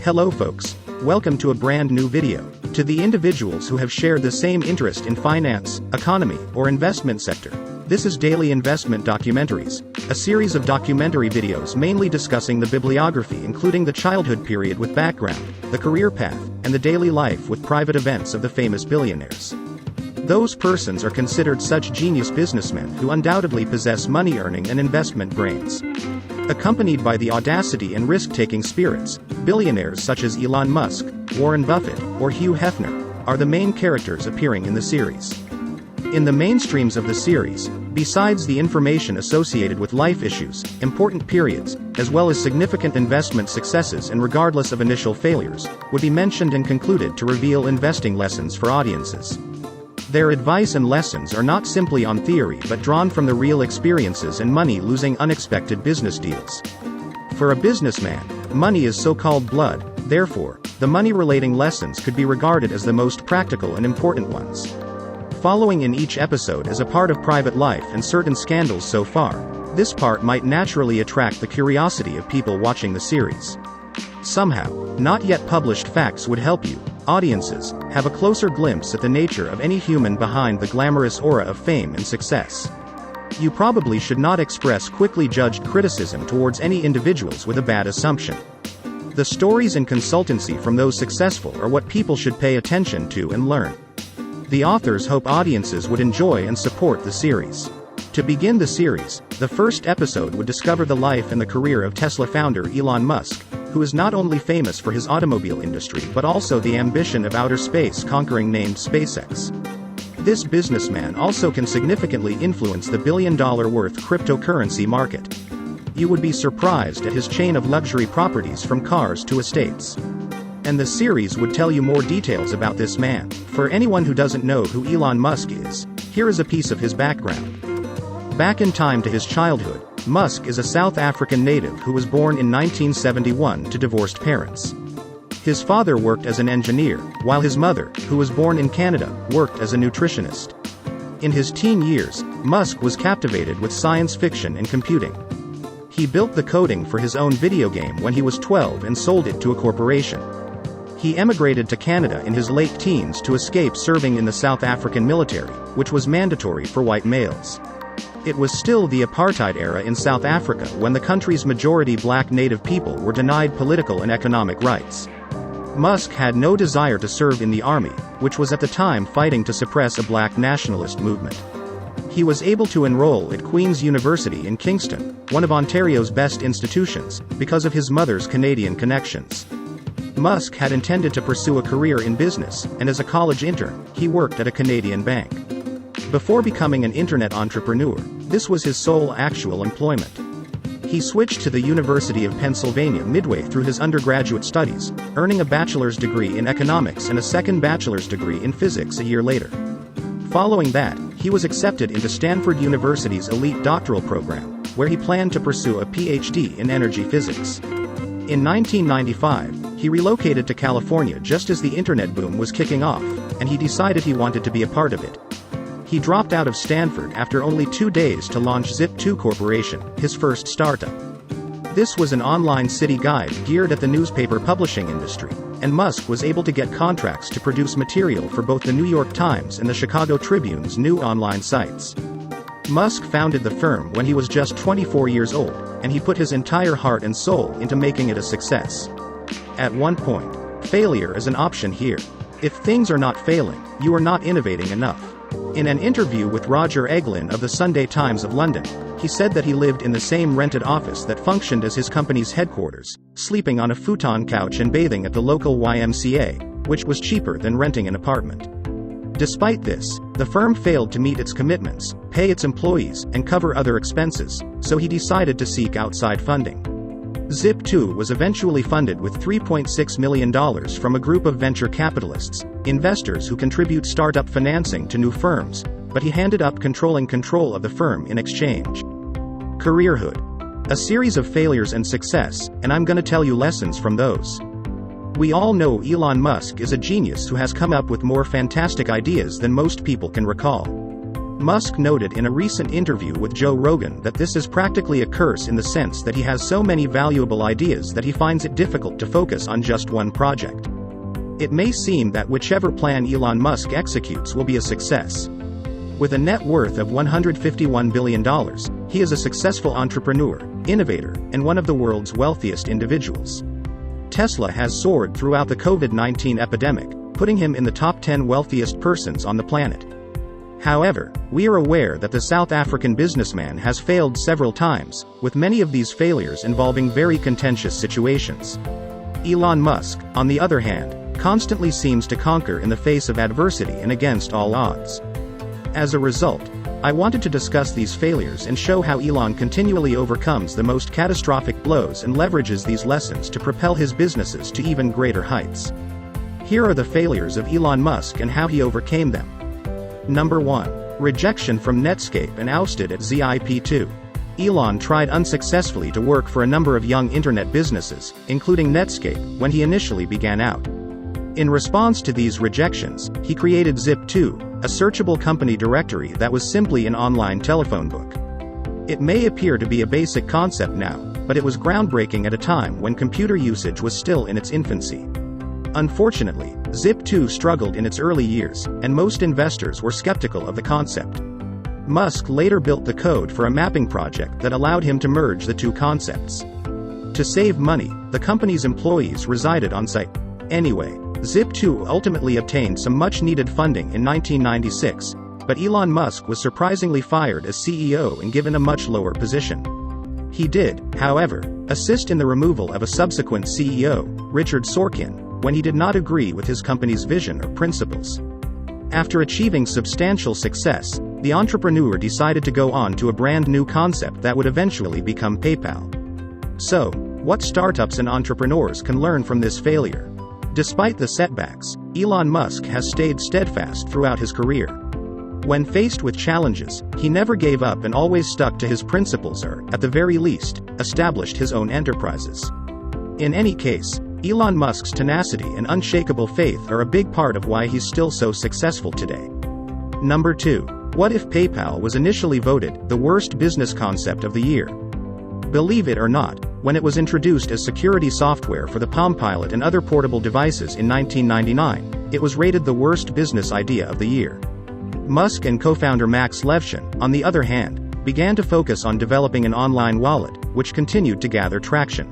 Hello folks, welcome to a brand new video. To the individuals who have shared the same interest in finance, economy, or investment sector, this is Daily Investment Documentaries, a series of documentary videos mainly discussing the bibliography including the childhood period with background, the career path, and the daily life with private events of the famous billionaires. Those persons are considered such genius businessmen who undoubtedly possess money-earning and investment brains. Accompanied by the audacity and risk-taking spirits, billionaires such as Elon Musk, Warren Buffett, or Hugh Hefner are the main characters appearing in the series. In the mainstreams of the series, besides the information associated with life issues, important periods, as well as significant investment successes and regardless of initial failures, would be mentioned and concluded to reveal investing lessons for audiences. Their advice and lessons are not simply on theory but drawn from the real experiences and money-losing unexpected business deals. For a businessman, money is so-called blood, therefore, the money-relating lessons could be regarded as the most practical and important ones. Following in each episode as a part of private life and certain scandals so far, this part might naturally attract the curiosity of people watching the series. Somehow, not yet published facts would help you, audiences, have a closer glimpse at the nature of any human behind the glamorous aura of fame and success. You probably should not express quickly judged criticism towards any individuals with a bad assumption. The stories and consultancy from those successful are what people should pay attention to and learn. The authors hope audiences would enjoy and support the series. To begin the series, the first episode would discover the life and the career of Tesla founder Elon Musk, who is not only famous for his automobile industry but also the ambition of outer space conquering named SpaceX. This businessman also can significantly influence the billion-dollar worth cryptocurrency market. You would be surprised at his chain of luxury properties from cars to estates. And the series would tell you more details about this man. For anyone who doesn't know who Elon Musk is, here is a piece of his background. Back in time to his childhood, Musk is a South African native who was born in 1971 to divorced parents. His father worked as an engineer, while his mother, who was born in Canada, worked as a nutritionist. In his teen years, Musk was captivated with science fiction and computing. He built the coding for his own video game when he was 12 and sold it to a corporation. He emigrated to Canada in his late teens to escape serving in the South African military, which was mandatory for white males. It was still the apartheid era in South Africa when the country's majority black native people were denied political and economic rights. Musk had no desire to serve in the army, which was at the time fighting to suppress a black nationalist movement. He was able to enroll at Queen's University in Kingston, one of Ontario's best institutions, because of his mother's Canadian connections. Musk had intended to pursue a career in business, and as a college intern, he worked at a Canadian bank. Before becoming an internet entrepreneur, this was his sole actual employment. He switched to the University of Pennsylvania midway through his undergraduate studies, earning a bachelor's degree in economics and a second bachelor's degree in physics a year later. Following that, he was accepted into Stanford University's elite doctoral program, where he planned to pursue a PhD in energy physics. In 1995, he relocated to California just as the internet boom was kicking off, and he decided he wanted to be a part of it. He dropped out of Stanford after only 2 days to launch Zip2 Corporation, his first startup. This was an online city guide geared at the newspaper publishing industry, and Musk was able to get contracts to produce material for both the New York Times and the Chicago Tribune's new online sites. Musk founded the firm when he was just 24 years old, and he put his entire heart and soul into making it a success. At one point, failure is an option here. If things are not failing, you are not innovating enough. In an interview with Roger Eglin of the Sunday Times of London, he said that he lived in the same rented office that functioned as his company's headquarters, sleeping on a futon couch and bathing at the local YMCA, which was cheaper than renting an apartment. Despite this, the firm failed to meet its commitments, pay its employees, and cover other expenses, so he decided to seek outside funding. Zip2 was eventually funded with $3.6 million from a group of venture capitalists, investors who contribute startup financing to new firms, but he handed up control of the firm in exchange. Careerhood. A series of failures and success, and I'm gonna tell you lessons from those. We all know Elon Musk is a genius who has come up with more fantastic ideas than most people can recall. Musk noted in a recent interview with Joe Rogan that this is practically a curse in the sense that he has so many valuable ideas that he finds it difficult to focus on just one project. It may seem that whichever plan Elon Musk executes will be a success. With a net worth of $151 billion, he is a successful entrepreneur, innovator, and one of the world's wealthiest individuals. Tesla has soared throughout the COVID-19 epidemic, putting him in the top 10 wealthiest persons on the planet. However, we are aware that the South African businessman has failed several times, with many of these failures involving very contentious situations. Elon Musk, on the other hand, constantly seems to conquer in the face of adversity and against all odds. As a result, I wanted to discuss these failures and show how Elon continually overcomes the most catastrophic blows and leverages these lessons to propel his businesses to even greater heights. Here are the failures of Elon Musk and how he overcame them. Number 1. Rejection from Netscape and ousted at Zip2. Elon tried unsuccessfully to work for a number of young internet businesses, including Netscape, when he initially began out. In response to these rejections, he created Zip2, a searchable company directory that was simply an online telephone book. It may appear to be a basic concept now, but it was groundbreaking at a time when computer usage was still in its infancy. Unfortunately, Zip2 struggled in its early years, and most investors were skeptical of the concept. Musk later built the code for a mapping project that allowed him to merge the two concepts. To save money, the company's employees resided on site. Anyway, Zip2 ultimately obtained some much-needed funding in 1996, but Elon Musk was surprisingly fired as CEO and given a much lower position. He did, however, assist in the removal of a subsequent CEO, Richard Sorkin, when he did not agree with his company's vision or principles. After achieving substantial success, the entrepreneur decided to go on to a brand new concept that would eventually become PayPal. So, what startups and entrepreneurs can learn from this failure? Despite the setbacks, Elon Musk has stayed steadfast throughout his career. When faced with challenges, he never gave up and always stuck to his principles or, at the very least, established his own enterprises. In any case, Elon Musk's tenacity and unshakable faith are a big part of why he's still so successful today. Number 2. What if PayPal was initially voted the worst business concept of the year? Believe it or not, when it was introduced as security software for the Palm Pilot and other portable devices in 1999, it was rated the worst business idea of the year. Musk and co-founder Max Levchin, on the other hand, began to focus on developing an online wallet, which continued to gather traction.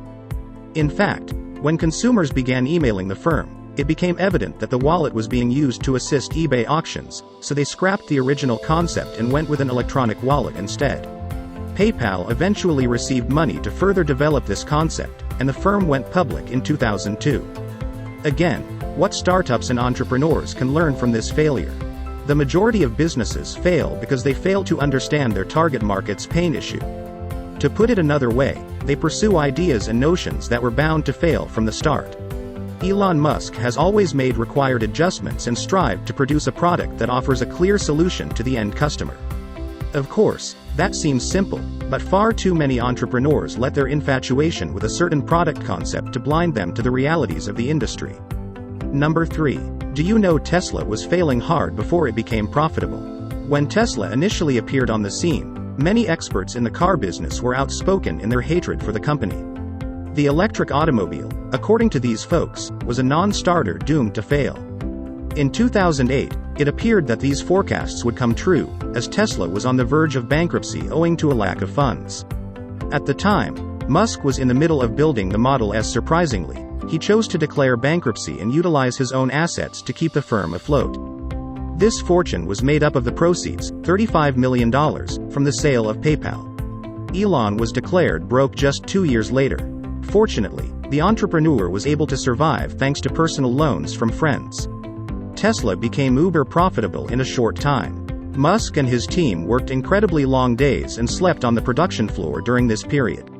In fact, when consumers began emailing the firm, it became evident that the wallet was being used to assist eBay auctions, so they scrapped the original concept and went with an electronic wallet instead. PayPal eventually received money to further develop this concept, and the firm went public in 2002. Again, what startups and entrepreneurs can learn from this failure? The majority of businesses fail because they fail to understand their target market's pain issue. To put it another way, they pursue ideas and notions that were bound to fail from the start. Elon Musk has always made required adjustments and strived to produce a product that offers a clear solution to the end customer. Of course, that seems simple, but far too many entrepreneurs let their infatuation with a certain product concept to blind them to the realities of the industry. Number 3. Do you know Tesla was failing hard before it became profitable? When Tesla initially appeared on the scene, many experts in the car business were outspoken in their hatred for the company. The electric automobile, according to these folks, was a non-starter doomed to fail. In 2008, it appeared that these forecasts would come true, as Tesla was on the verge of bankruptcy owing to a lack of funds. At the time, Musk was in the middle of building the Model S. Surprisingly, he chose to declare bankruptcy and utilize his own assets to keep the firm afloat. This fortune was made up of the proceeds, $35 million, from the sale of PayPal. Elon was declared broke just 2 years later. Fortunately, the entrepreneur was able to survive thanks to personal loans from friends. Tesla became uber profitable in a short time. Musk and his team worked incredibly long days and slept on the production floor during this period.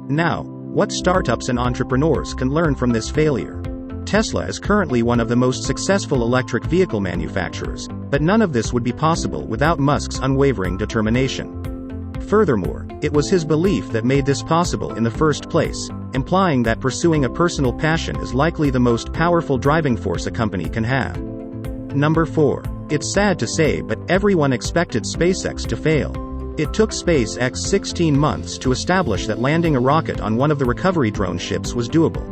Now, what startups and entrepreneurs can learn from this failure? Tesla is currently one of the most successful electric vehicle manufacturers, but none of this would be possible without Musk's unwavering determination. Furthermore, it was his belief that made this possible in the first place, implying that pursuing a personal passion is likely the most powerful driving force a company can have. Number 4. It's sad to say, but everyone expected SpaceX to fail. It took SpaceX 16 months to establish that landing a rocket on one of the recovery drone ships was doable.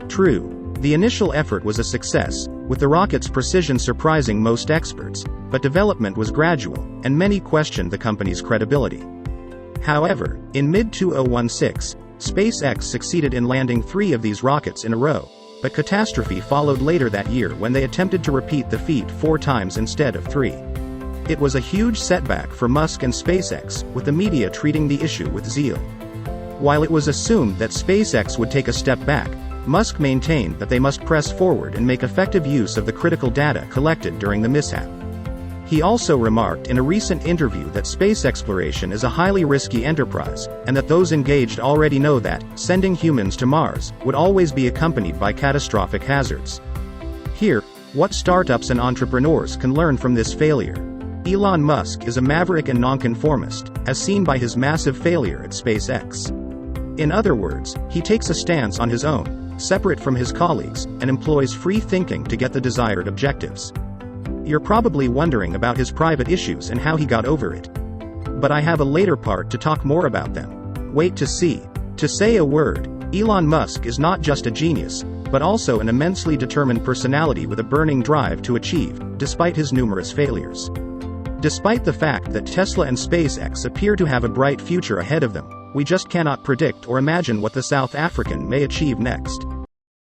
True, the initial effort was a success, with the rocket's precision surprising most experts, but development was gradual, and many questioned the company's credibility. However, in mid-2016, SpaceX succeeded in landing 3 of these rockets in a row, but catastrophe followed later that year when they attempted to repeat the feat 4 times instead of 3. It was a huge setback for Musk and SpaceX, with the media treating the issue with zeal. While it was assumed that SpaceX would take a step back, Musk maintained that they must press forward and make effective use of the critical data collected during the mishap. He also remarked in a recent interview that space exploration is a highly risky enterprise, and that those engaged already know that sending humans to Mars would always be accompanied by catastrophic hazards. Here, what startups and entrepreneurs can learn from this failure. Elon Musk is a maverick and nonconformist, as seen by his massive failure at SpaceX. In other words, he takes a stance on his own, separate from his colleagues, and employs free thinking to get the desired objectives. You're probably wondering about his private issues and how he got over it. But I have a later part to talk more about them. Wait to see. To say a word, Elon Musk is not just a genius, but also an immensely determined personality with a burning drive to achieve, despite his numerous failures. Despite the fact that Tesla and SpaceX appear to have a bright future ahead of them, we just cannot predict or imagine what the South African may achieve next.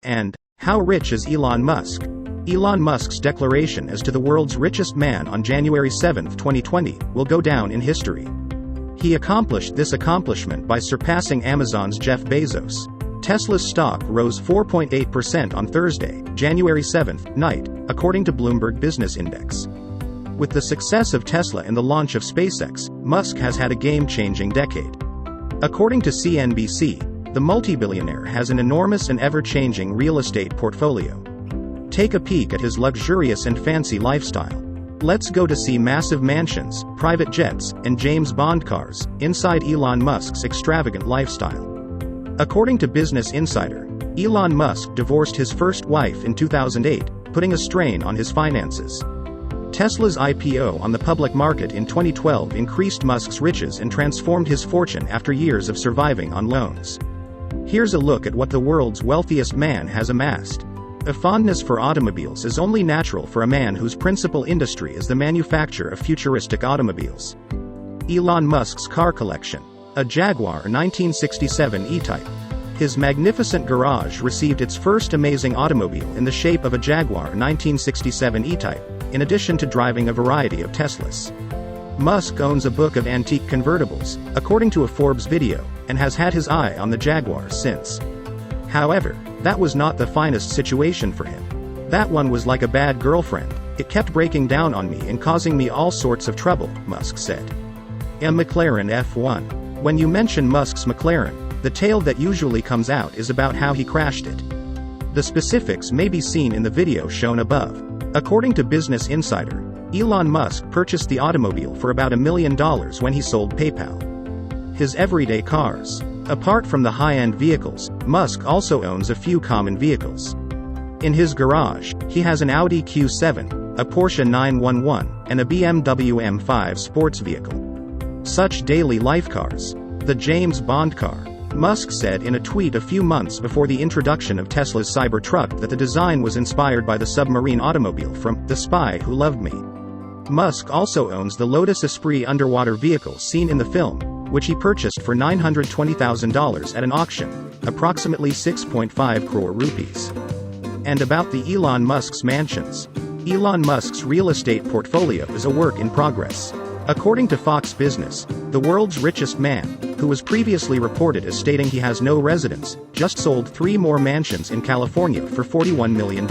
And, how rich is Elon Musk? Elon Musk's declaration as to the world's richest man on January 7, 2020, will go down in history. He accomplished this accomplishment by surpassing Amazon's Jeff Bezos. Tesla's stock rose 4.8% on Thursday, January 7, night, according to Bloomberg Business Index. With the success of Tesla and the launch of SpaceX, Musk has had a game-changing decade. According to CNBC, the multi-billionaire has an enormous and ever-changing real estate portfolio. Take a peek at his luxurious and fancy lifestyle. Let's go to see massive mansions, private jets, and James Bond cars, inside Elon Musk's extravagant lifestyle. According to Business Insider, Elon Musk divorced his first wife in 2008, putting a strain on his finances. Tesla's IPO on the public market in 2012 increased Musk's riches and transformed his fortune after years of surviving on loans. Here's a look at what the world's wealthiest man has amassed. A fondness for automobiles is only natural for a man whose principal industry is the manufacture of futuristic automobiles. Elon Musk's car collection. A Jaguar 1967 E-Type. His magnificent garage received its first amazing automobile in the shape of a Jaguar 1967 E-Type, in addition to driving a variety of Teslas. Musk owns a book of antique convertibles, according to a Forbes video, and has had his eye on the Jaguar since. However, that was not the finest situation for him. That one was like a bad girlfriend. It kept breaking down on me and causing me all sorts of trouble, Musk said. A McLaren F1. When you mention Musk's McLaren, the tale that usually comes out is about how he crashed it. The specifics may be seen in the video shown above. According to Business Insider, Elon Musk purchased the automobile for about $1 million when he sold PayPal. His everyday cars. Apart from the high-end vehicles, Musk also owns a few common vehicles. In his garage, he has an Audi Q7, a Porsche 911, and a BMW M5 sports vehicle. Such daily life cars. The James Bond car. Musk said in a tweet a few months before the introduction of Tesla's Cybertruck that the design was inspired by the submarine automobile from The Spy Who Loved Me. Musk also owns the Lotus Esprit underwater vehicle seen in the film, which he purchased for $920,000 at an auction, approximately 6.5 crore rupees. And about the Elon Musk's mansions. Elon Musk's real estate portfolio is a work in progress. According to Fox Business, the world's richest man, who was previously reported as stating he has no residence, just sold 3 more mansions in California for $41 million.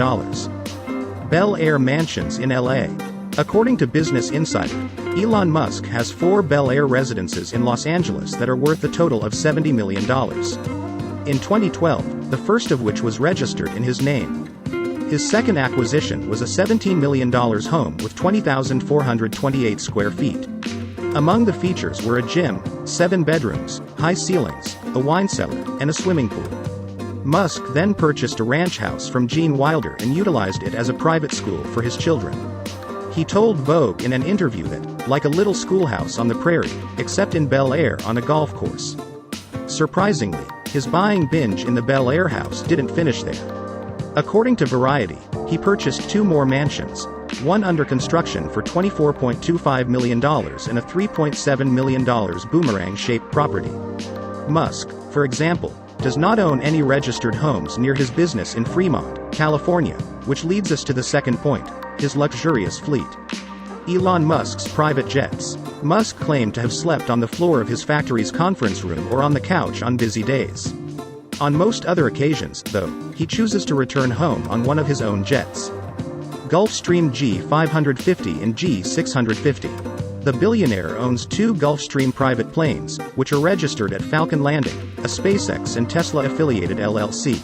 Bel Air Mansions in LA. According to Business Insider, Elon Musk has 4 Bel Air residences in Los Angeles that are worth a total of $70 million. In 2012, the first of which was registered in his name. His second acquisition was a $17 million home with 20,428 square feet. Among the features were a gym, 7 bedrooms, high ceilings, a wine cellar, and a swimming pool. Musk then purchased a ranch house from Gene Wilder and utilized it as a private school for his children. He told Vogue in an interview that, like a little schoolhouse on the prairie, except in Bel Air on a golf course. Surprisingly, his buying binge in the Bel Air house didn't finish there. According to Variety, he purchased 2 more mansions, one under construction for $24.25 million and a $3.7 million boomerang-shaped property. Musk, for example, does not own any registered homes near his business in Fremont, California, which leads us to the second point, his luxurious fleet. Elon Musk's private jets. Musk claimed to have slept on the floor of his factory's conference room or on the couch on busy days. On most other occasions, though, he chooses to return home on one of his own jets. Gulfstream G550 and G650. The billionaire owns 2 Gulfstream private planes, which are registered at Falcon Landing, a SpaceX and Tesla-affiliated LLC.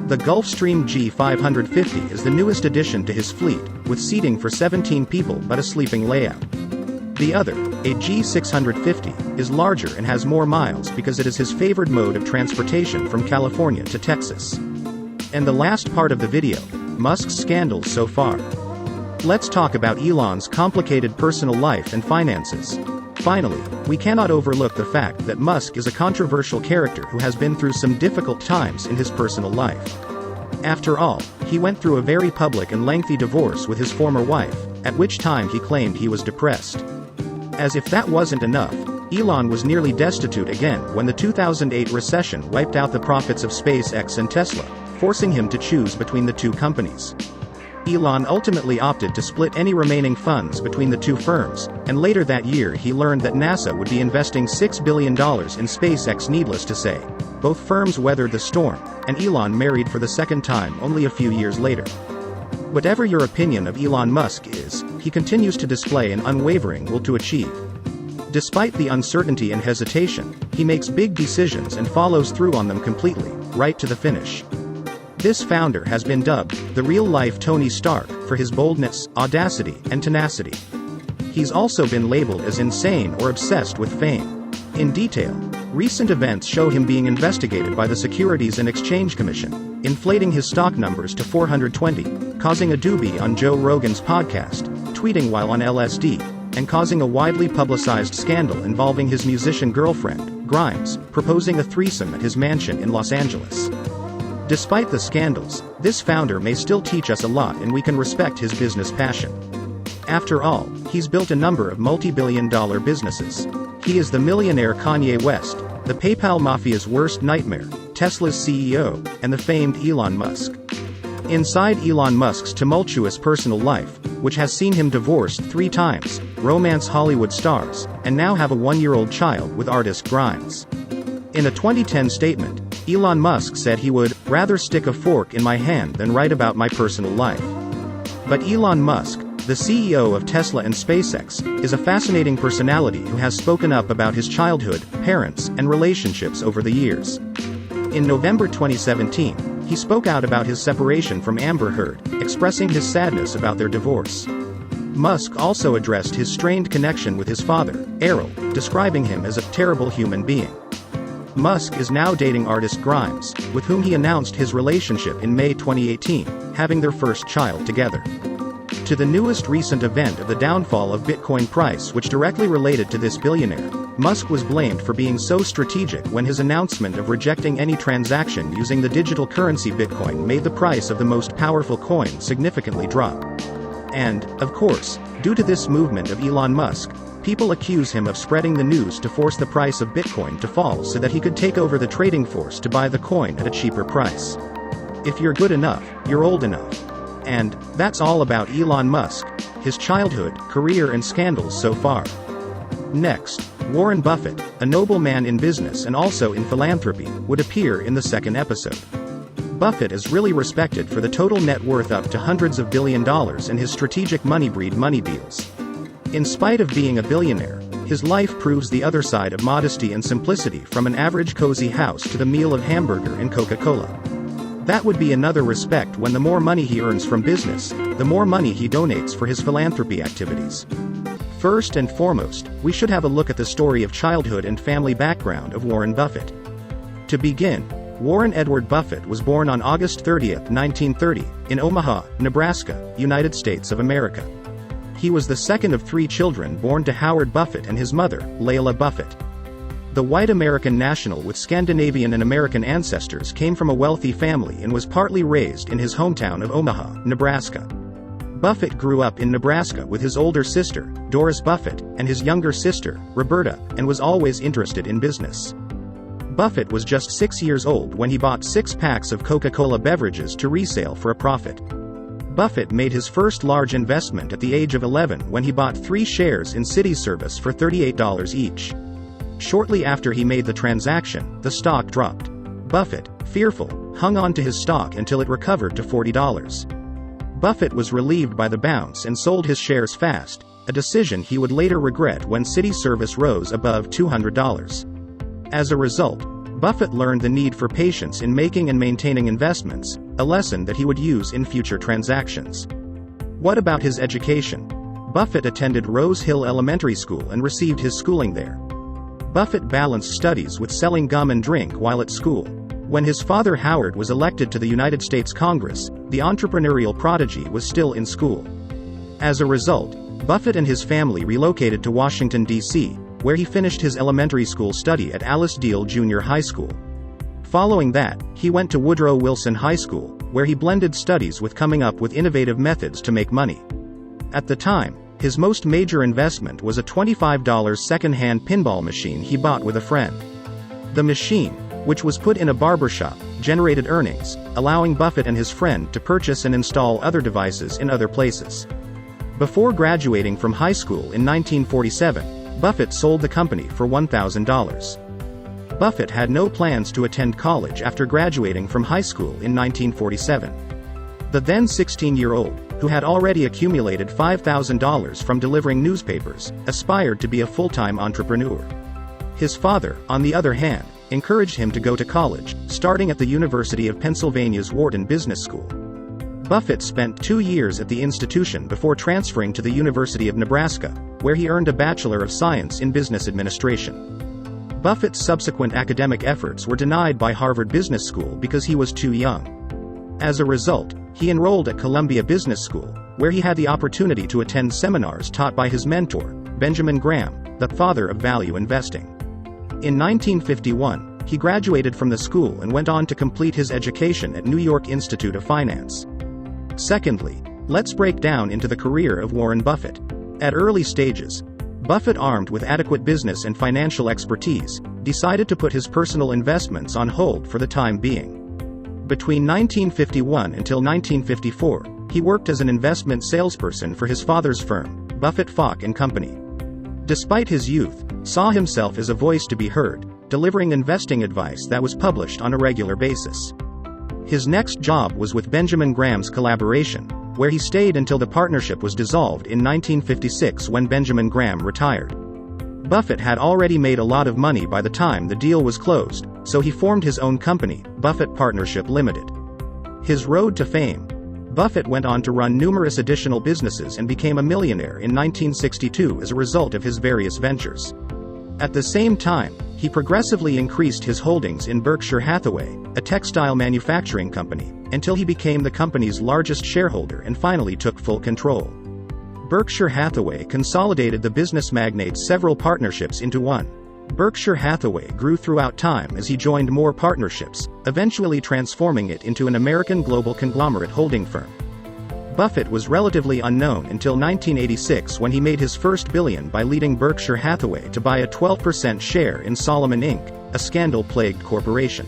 The Gulfstream G550 is the newest addition to his fleet, with seating for 17 people but a sleeping layout. The other, a G650, is larger and has more miles because it is his favored mode of transportation from California to Texas. And the last part of the video, Musks Scandals so far. Let's talk about Elon's complicated personal life and finances. Finally, we cannot overlook the fact that Musk is a controversial character who has been through some difficult times in his personal life. After all, he went through a very public and lengthy divorce with his former wife, at which time he claimed he was depressed. As if that wasn't enough, Elon was nearly destitute again when the 2008 recession wiped out the profits of SpaceX and Tesla, forcing him to choose between the 2 companies. Elon ultimately opted to split any remaining funds between the 2 firms, and later that year he learned that NASA would be investing $6 billion in SpaceX. Needless to say, both firms weathered the storm, and Elon married for the second time only a few years later. Whatever your opinion of Elon Musk is, he continues to display an unwavering will to achieve. Despite the uncertainty and hesitation, he makes big decisions and follows through on them completely, right to the finish. This founder has been dubbed the real-life Tony Stark for his boldness, audacity, and tenacity. He's also been labeled as insane or obsessed with fame. In detail, recent events show him being investigated by the Securities and Exchange Commission, inflating his stock numbers to 420, causing a doobie on Joe Rogan's podcast, tweeting while on LSD, and causing a widely publicized scandal involving his musician girlfriend, Grimes, proposing a threesome at his mansion in Los Angeles. Despite the scandals, this founder may still teach us a lot, and we can respect his business passion. After all, he's built a number of multi-billion-dollar businesses. He is the millionaire Kanye West, the PayPal mafia's worst nightmare, Tesla's CEO, and the famed Elon Musk. Inside Elon Musk's tumultuous personal life, which has seen him divorced 3 times, romance Hollywood stars, and now have a 1-year-old child with artist Grimes. In a 2010 statement, Elon Musk said he would rather stick a fork in my hand than write about my personal life. But Elon Musk, the CEO of Tesla and SpaceX, is a fascinating personality who has spoken up about his childhood, parents, and relationships over the years. In November 2017, he spoke out about his separation from Amber Heard, expressing his sadness about their divorce. Musk also addressed his strained connection with his father, Errol, describing him as a terrible human being. Musk is now dating artist Grimes, with whom he announced his relationship in May 2018, having their first child together. To the newest recent event of the downfall of Bitcoin price, which directly related to this billionaire, Musk was blamed for being so strategic when his announcement of rejecting any transaction using the digital currency Bitcoin made the price of the most powerful coin significantly drop. And, of course, due to this movement of Elon Musk, people accuse him of spreading the news to force the price of Bitcoin to fall so that he could take over the trading force to buy the coin at a cheaper price. If you're good enough, you're old enough. And that's all about Elon Musk, his childhood, career, and scandals so far. Next, Warren Buffett, a nobleman in business and also in philanthropy, would appear in the second episode. Buffett is really respected for the total net worth up to hundreds of $1 billion and his strategic money breed money deals. In spite of being a billionaire, his life proves the other side of modesty and simplicity, from an average cozy house to the meal of hamburger and Coca-Cola. That would be another respect when the more money he earns from business, the more money he donates for his philanthropy activities. First and foremost, we should have a look at the story of childhood and family background of Warren Buffett. To begin, Warren Edward Buffett was born on August 30, 1930, in Omaha, Nebraska, United States of America. He was the second of 3 children born to Howard Buffett and his mother, Layla Buffett. The white American national with Scandinavian and American ancestors came from a wealthy family and was partly raised in his hometown of Omaha, Nebraska. Buffett grew up in Nebraska with his older sister, Doris Buffett, and his younger sister, Roberta, and was always interested in business. Buffett was just 6 years old when he bought 6 packs of Coca-Cola beverages to resale for a profit. Buffett made his first large investment at the age of 11 when he bought 3 shares in City Service for $38 each. Shortly after he made the transaction, the stock dropped. Buffett, fearful, hung on to his stock until it recovered to $40. Buffett was relieved by the bounce and sold his shares fast, a decision he would later regret when City Service rose above $200. As a result, Buffett learned the need for patience in making and maintaining investments, a lesson that he would use in future transactions. What about his education? Buffett attended Rose Hill Elementary School and received his schooling there. Buffett balanced studies with selling gum and drink while at school. When his father Howard was elected to the United States Congress, the entrepreneurial prodigy was still in school. As a result, Buffett and his family relocated to Washington, D.C., where he finished his elementary school study at Alice Deal Junior High School. Following that, he went to Woodrow Wilson High School, where he blended studies with coming up with innovative methods to make money. At the time, his most major investment was a $25 second-hand pinball machine he bought with a friend. The machine, which was put in a barbershop, generated earnings, allowing Buffett and his friend to purchase and install other devices in other places. Before graduating from high school in 1947, Buffett sold the company for $1,000. Buffett had no plans to attend college after graduating from high school in 1947. The then 16-year-old, who had already accumulated $5,000 from delivering newspapers, aspired to be a full-time entrepreneur. His father, on the other hand, encouraged him to go to college, starting at the University of Pennsylvania's Wharton Business School. Buffett spent 2 years at the institution before transferring to the University of Nebraska, where he earned a Bachelor of Science in Business Administration. Buffett's subsequent academic efforts were denied by Harvard Business School because he was too young. As a result, he enrolled at Columbia Business School, where he had the opportunity to attend seminars taught by his mentor, Benjamin Graham, the father of value investing. In 1951, he graduated from the school and went on to complete his education at New York Institute of Finance. Secondly, let's break down into the career of Warren Buffett. At early stages, Buffett, armed with adequate business and financial expertise, decided to put his personal investments on hold for the time being. Between 1951 until 1954, he worked as an investment salesperson for his father's firm, Buffett Falk & Company. Despite his youth, saw himself as a voice to be heard, delivering investing advice that was published on a regular basis. His next job was with Benjamin Graham's Collaboration, where he stayed until the partnership was dissolved in 1956 when Benjamin Graham retired. Buffett had already made a lot of money by the time the deal was closed, so he formed his own company, Buffett Partnership Limited. His road to fame. Buffett went on to run numerous additional businesses and became a millionaire in 1962 as a result of his various ventures. At the same time, he progressively increased his holdings in Berkshire Hathaway, a textile manufacturing company, until he became the company's largest shareholder and finally took full control. Berkshire Hathaway consolidated the business magnate's several partnerships into one. Berkshire Hathaway grew throughout time as he joined more partnerships, eventually transforming it into an American global conglomerate holding firm. Buffett was relatively unknown until 1986 when he made his first billion by leading Berkshire Hathaway to buy a 12% share in Salomon Inc., a scandal-plagued corporation.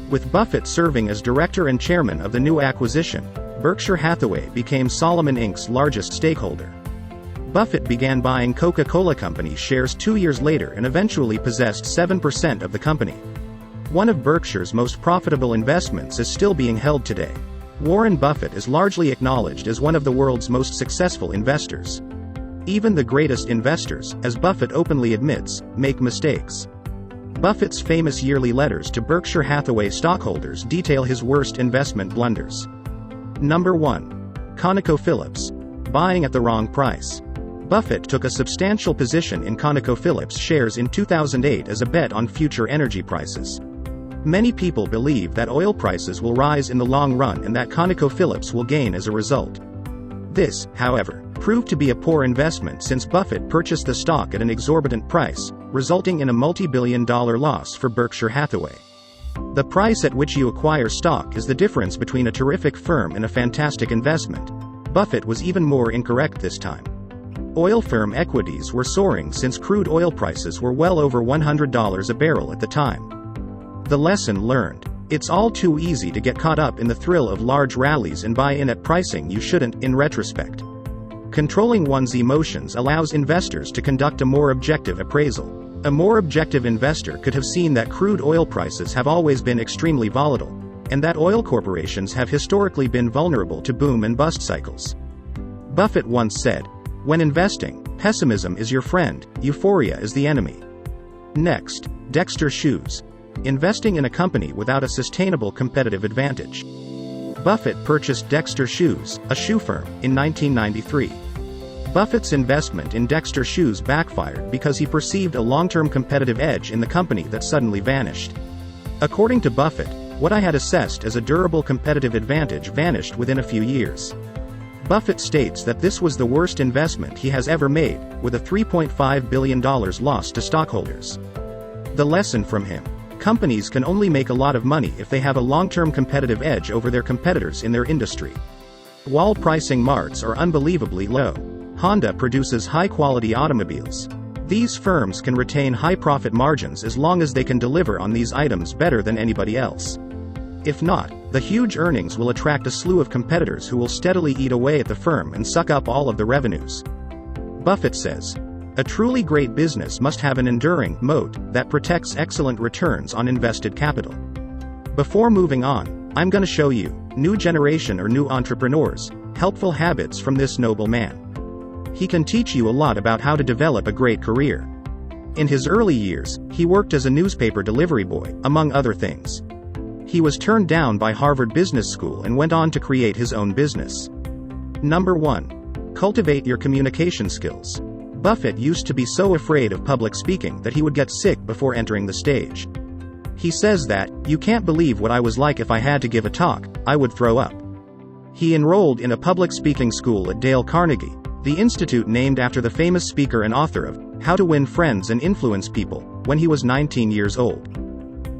With Buffett serving as director and chairman of the new acquisition, Berkshire Hathaway became Salomon Inc.'s largest stakeholder. Buffett began buying Coca-Cola Company shares 2 years later and eventually possessed 7% of the company. One of Berkshire's most profitable investments is still being held today. Warren Buffett is largely acknowledged as one of the world's most successful investors. Even the greatest investors, as Buffett openly admits, make mistakes. Buffett's famous yearly letters to Berkshire Hathaway stockholders detail his worst investment blunders. Number 1. ConocoPhillips. Buying at the wrong price. Buffett took a substantial position in ConocoPhillips shares in 2008 as a bet on future energy prices. Many people believe that oil prices will rise in the long run and that ConocoPhillips will gain as a result. This, however, proved to be a poor investment since Buffett purchased the stock at an exorbitant price, resulting in a multi-billion-dollar loss for Berkshire Hathaway. The price at which you acquire stock is the difference between a terrific firm and a fantastic investment. Buffett was even more incorrect this time. Oil firm equities were soaring since crude oil prices were well over $100 a barrel at the time. The lesson learned. It's all too easy to get caught up in the thrill of large rallies and buy in at pricing you shouldn't, in retrospect. Controlling one's emotions allows investors to conduct a more objective appraisal. A more objective investor could have seen that crude oil prices have always been extremely volatile, and that oil corporations have historically been vulnerable to boom and bust cycles. Buffett once said, "When investing, pessimism is your friend, euphoria is the enemy." Next, Dexter Shoes. Investing in a company without a sustainable competitive advantage. Buffett purchased Dexter Shoes, a shoe firm, in 1993. Buffett's investment in Dexter Shoes backfired because he perceived a long-term competitive edge in the company that suddenly vanished. According to Buffett, what I had assessed as a durable competitive advantage vanished within a few years. Buffett states that this was the worst investment he has ever made, with a $3.5 billion loss to stockholders. The lesson from him: companies can only make a lot of money if they have a long-term competitive edge over their competitors in their industry. While pricing marts are unbelievably low, Honda produces high-quality automobiles. These firms can retain high profit margins as long as they can deliver on these items better than anybody else. If not, the huge earnings will attract a slew of competitors who will steadily eat away at the firm and suck up all of the revenues. Buffett says, "A truly great business must have an enduring moat that protects excellent returns on invested capital." Before moving on, I'm going to show you, new generation or new entrepreneurs, helpful habits from this noble man. He can teach you a lot about how to develop a great career. In his early years, he worked as a newspaper delivery boy, among other things. He was turned down by Harvard Business School and went on to create his own business. Number 1. Cultivate your communication skills. Buffett used to be so afraid of public speaking that he would get sick before entering the stage. He says that, "You can't believe what I was like if I had to give a talk, I would throw up." He enrolled in a public speaking school at Dale Carnegie, the institute named after the famous speaker and author of How to Win Friends and Influence People, when he was 19 years old.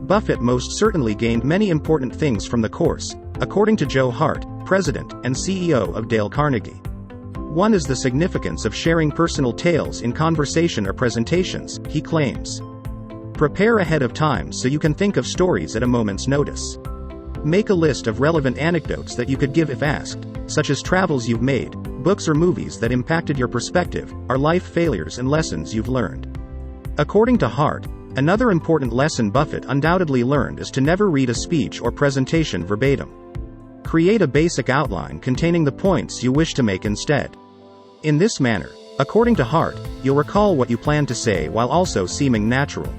Buffett most certainly gained many important things from the course, according to Joe Hart, president and CEO of Dale Carnegie. One is the significance of sharing personal tales in conversation or presentations, he claims. Prepare ahead of time so you can think of stories at a moment's notice. Make a list of relevant anecdotes that you could give if asked, such as travels you've made, books or movies that impacted your perspective, or life failures and lessons you've learned. According to Hart, another important lesson Buffett undoubtedly learned is to never read a speech or presentation verbatim. Create a basic outline containing the points you wish to make instead. In this manner, according to Hart, you'll recall what you plan to say while also seeming natural.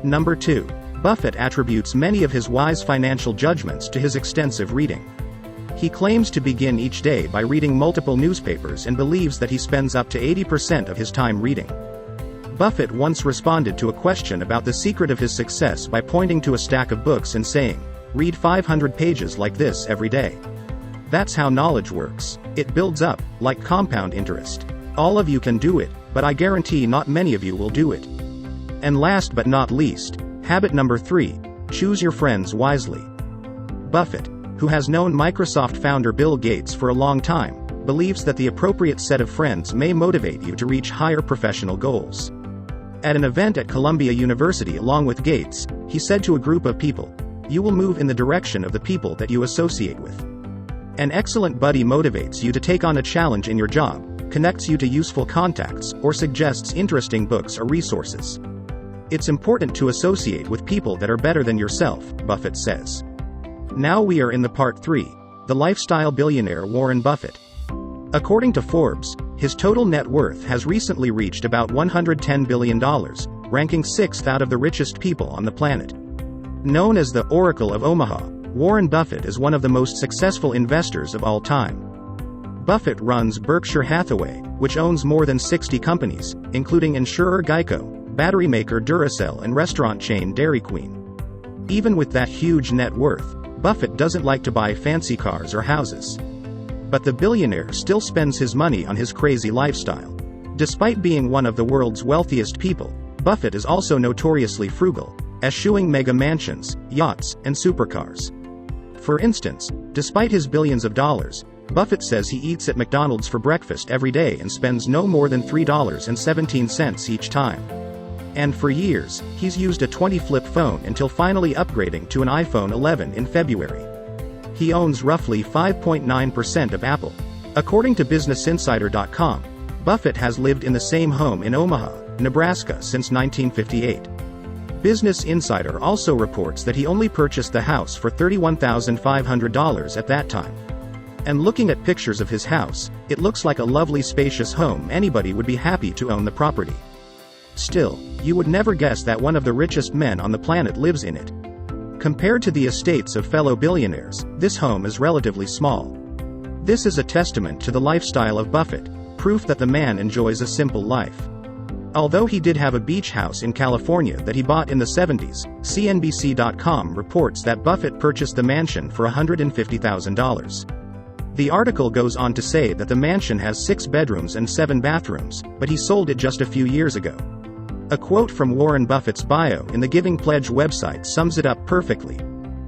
Number 2. Buffett attributes many of his wise financial judgments to his extensive reading. He claims to begin each day by reading multiple newspapers and believes that he spends up to 80% of his time reading. Buffett once responded to a question about the secret of his success by pointing to a stack of books and saying, "Read 500 pages like this every day. That's how knowledge works. It builds up, like compound interest. All of you can do it, but I guarantee not many of you will do it." And last but not least, habit number 3, choose your friends wisely. Buffett, who has known Microsoft founder Bill Gates for a long time, believes that the appropriate set of friends may motivate you to reach higher professional goals. At an event at Columbia University along with Gates, he said to a group of people, "You will move in the direction of the people that you associate with." An excellent buddy motivates you to take on a challenge in your job, connects you to useful contacts, or suggests interesting books or resources. It's important to associate with people that are better than yourself, Buffett says. Now we are in the part 3, the lifestyle billionaire Warren Buffett. According to Forbes, his total net worth has recently reached about $110 billion, ranking 6th out of the richest people on the planet. Known as the Oracle of Omaha, Warren Buffett is one of the most successful investors of all time. Buffett runs Berkshire Hathaway, which owns more than 60 companies, including insurer Geico, battery maker Duracell and restaurant chain Dairy Queen. Even with that huge net worth, Buffett doesn't like to buy fancy cars or houses. But the billionaire still spends his money on his crazy lifestyle. Despite being one of the world's wealthiest people, Buffett is also notoriously frugal, eschewing mega mansions, yachts, and supercars. For instance, despite his billions of dollars, Buffett says he eats at McDonald's for breakfast every day and spends no more than $3.17 each time. And for years, he's used a 20 flip phone until finally upgrading to an iPhone 11 in February. He owns roughly 5.9% of Apple. According to BusinessInsider.com, Buffett has lived in the same home in Omaha, Nebraska since 1958. Business Insider also reports that he only purchased the house for $31,500 at that time. And looking at pictures of his house, it looks like a lovely spacious home. Anybody would be happy to own the property. Still, you would never guess that one of the richest men on the planet lives in it. Compared to the estates of fellow billionaires, this home is relatively small. This is a testament to the lifestyle of Buffett, proof that the man enjoys a simple life. Although he did have a beach house in California that he bought in the 70s, CNBC.com reports that Buffett purchased the mansion for $150,000. The article goes on to say that the mansion has 6 bedrooms and 7 bathrooms, but he sold it just a few years ago. A quote from Warren Buffett's bio in the Giving Pledge website sums it up perfectly.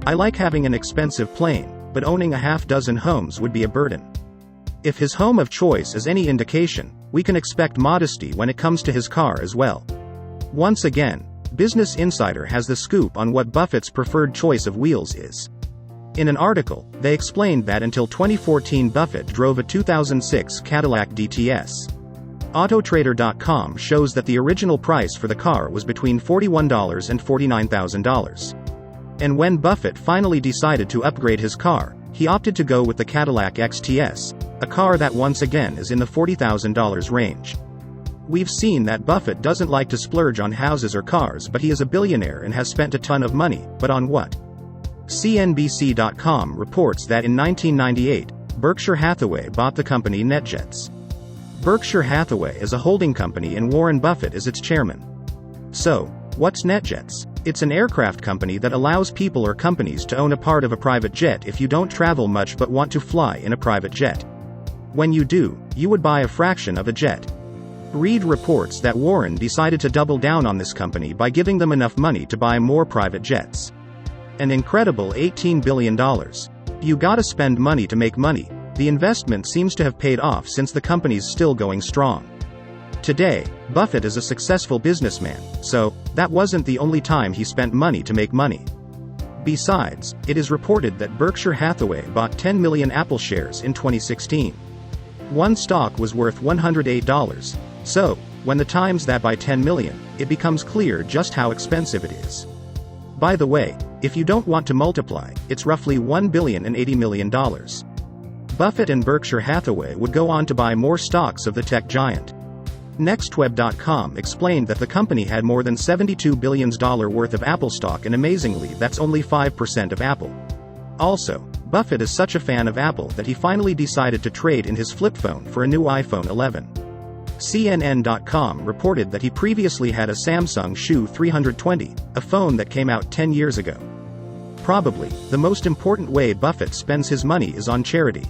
"I like having an expensive plane, but owning a half-dozen homes would be a burden." If his home of choice is any indication, we can expect modesty when it comes to his car as well. Once again, Business Insider has the scoop on what Buffett's preferred choice of wheels is. In an article, they explained that until 2014 Buffett drove a 2006 Cadillac DTS. Autotrader.com shows that the original price for the car was between $41,000 and $49,000. And when Buffett finally decided to upgrade his car, he opted to go with the Cadillac XTS, a car that once again is in the $40,000 range. We've seen that Buffett doesn't like to splurge on houses or cars, but he is a billionaire and has spent a ton of money, but on what? CNBC.com reports that in 1998, Berkshire Hathaway bought the company NetJets. Berkshire Hathaway is a holding company and Warren Buffett is its chairman. So, what's NetJets? It's an aircraft company that allows people or companies to own a part of a private jet if you don't travel much but want to fly in a private jet. When you do, you would buy a fraction of a jet. Reed reports that Warren decided to double down on this company by giving them enough money to buy more private jets. An incredible $18 billion. You gotta spend money to make money. The investment seems to have paid off since the company's still going strong. Today, Buffett is a successful businessman, so that wasn't the only time he spent money to make money. Besides, it is reported that Berkshire Hathaway bought 10 million Apple shares in 2016. One stock was worth $108. So, when the times that by 10 million, it becomes clear just how expensive it is. By the way, if you don't want to multiply, it's roughly $1,080 million. Buffett and Berkshire Hathaway would go on to buy more stocks of the tech giant. NextWeb.com explained that the company had more than $72 billion worth of Apple stock, and amazingly that's only 5% of Apple. Also, Buffett is such a fan of Apple that he finally decided to trade in his flip phone for a new iPhone 11. CNN.com reported that he previously had a Samsung Shoe 320, a phone that came out 10 years ago. Probably, the most important way Buffett spends his money is on charity.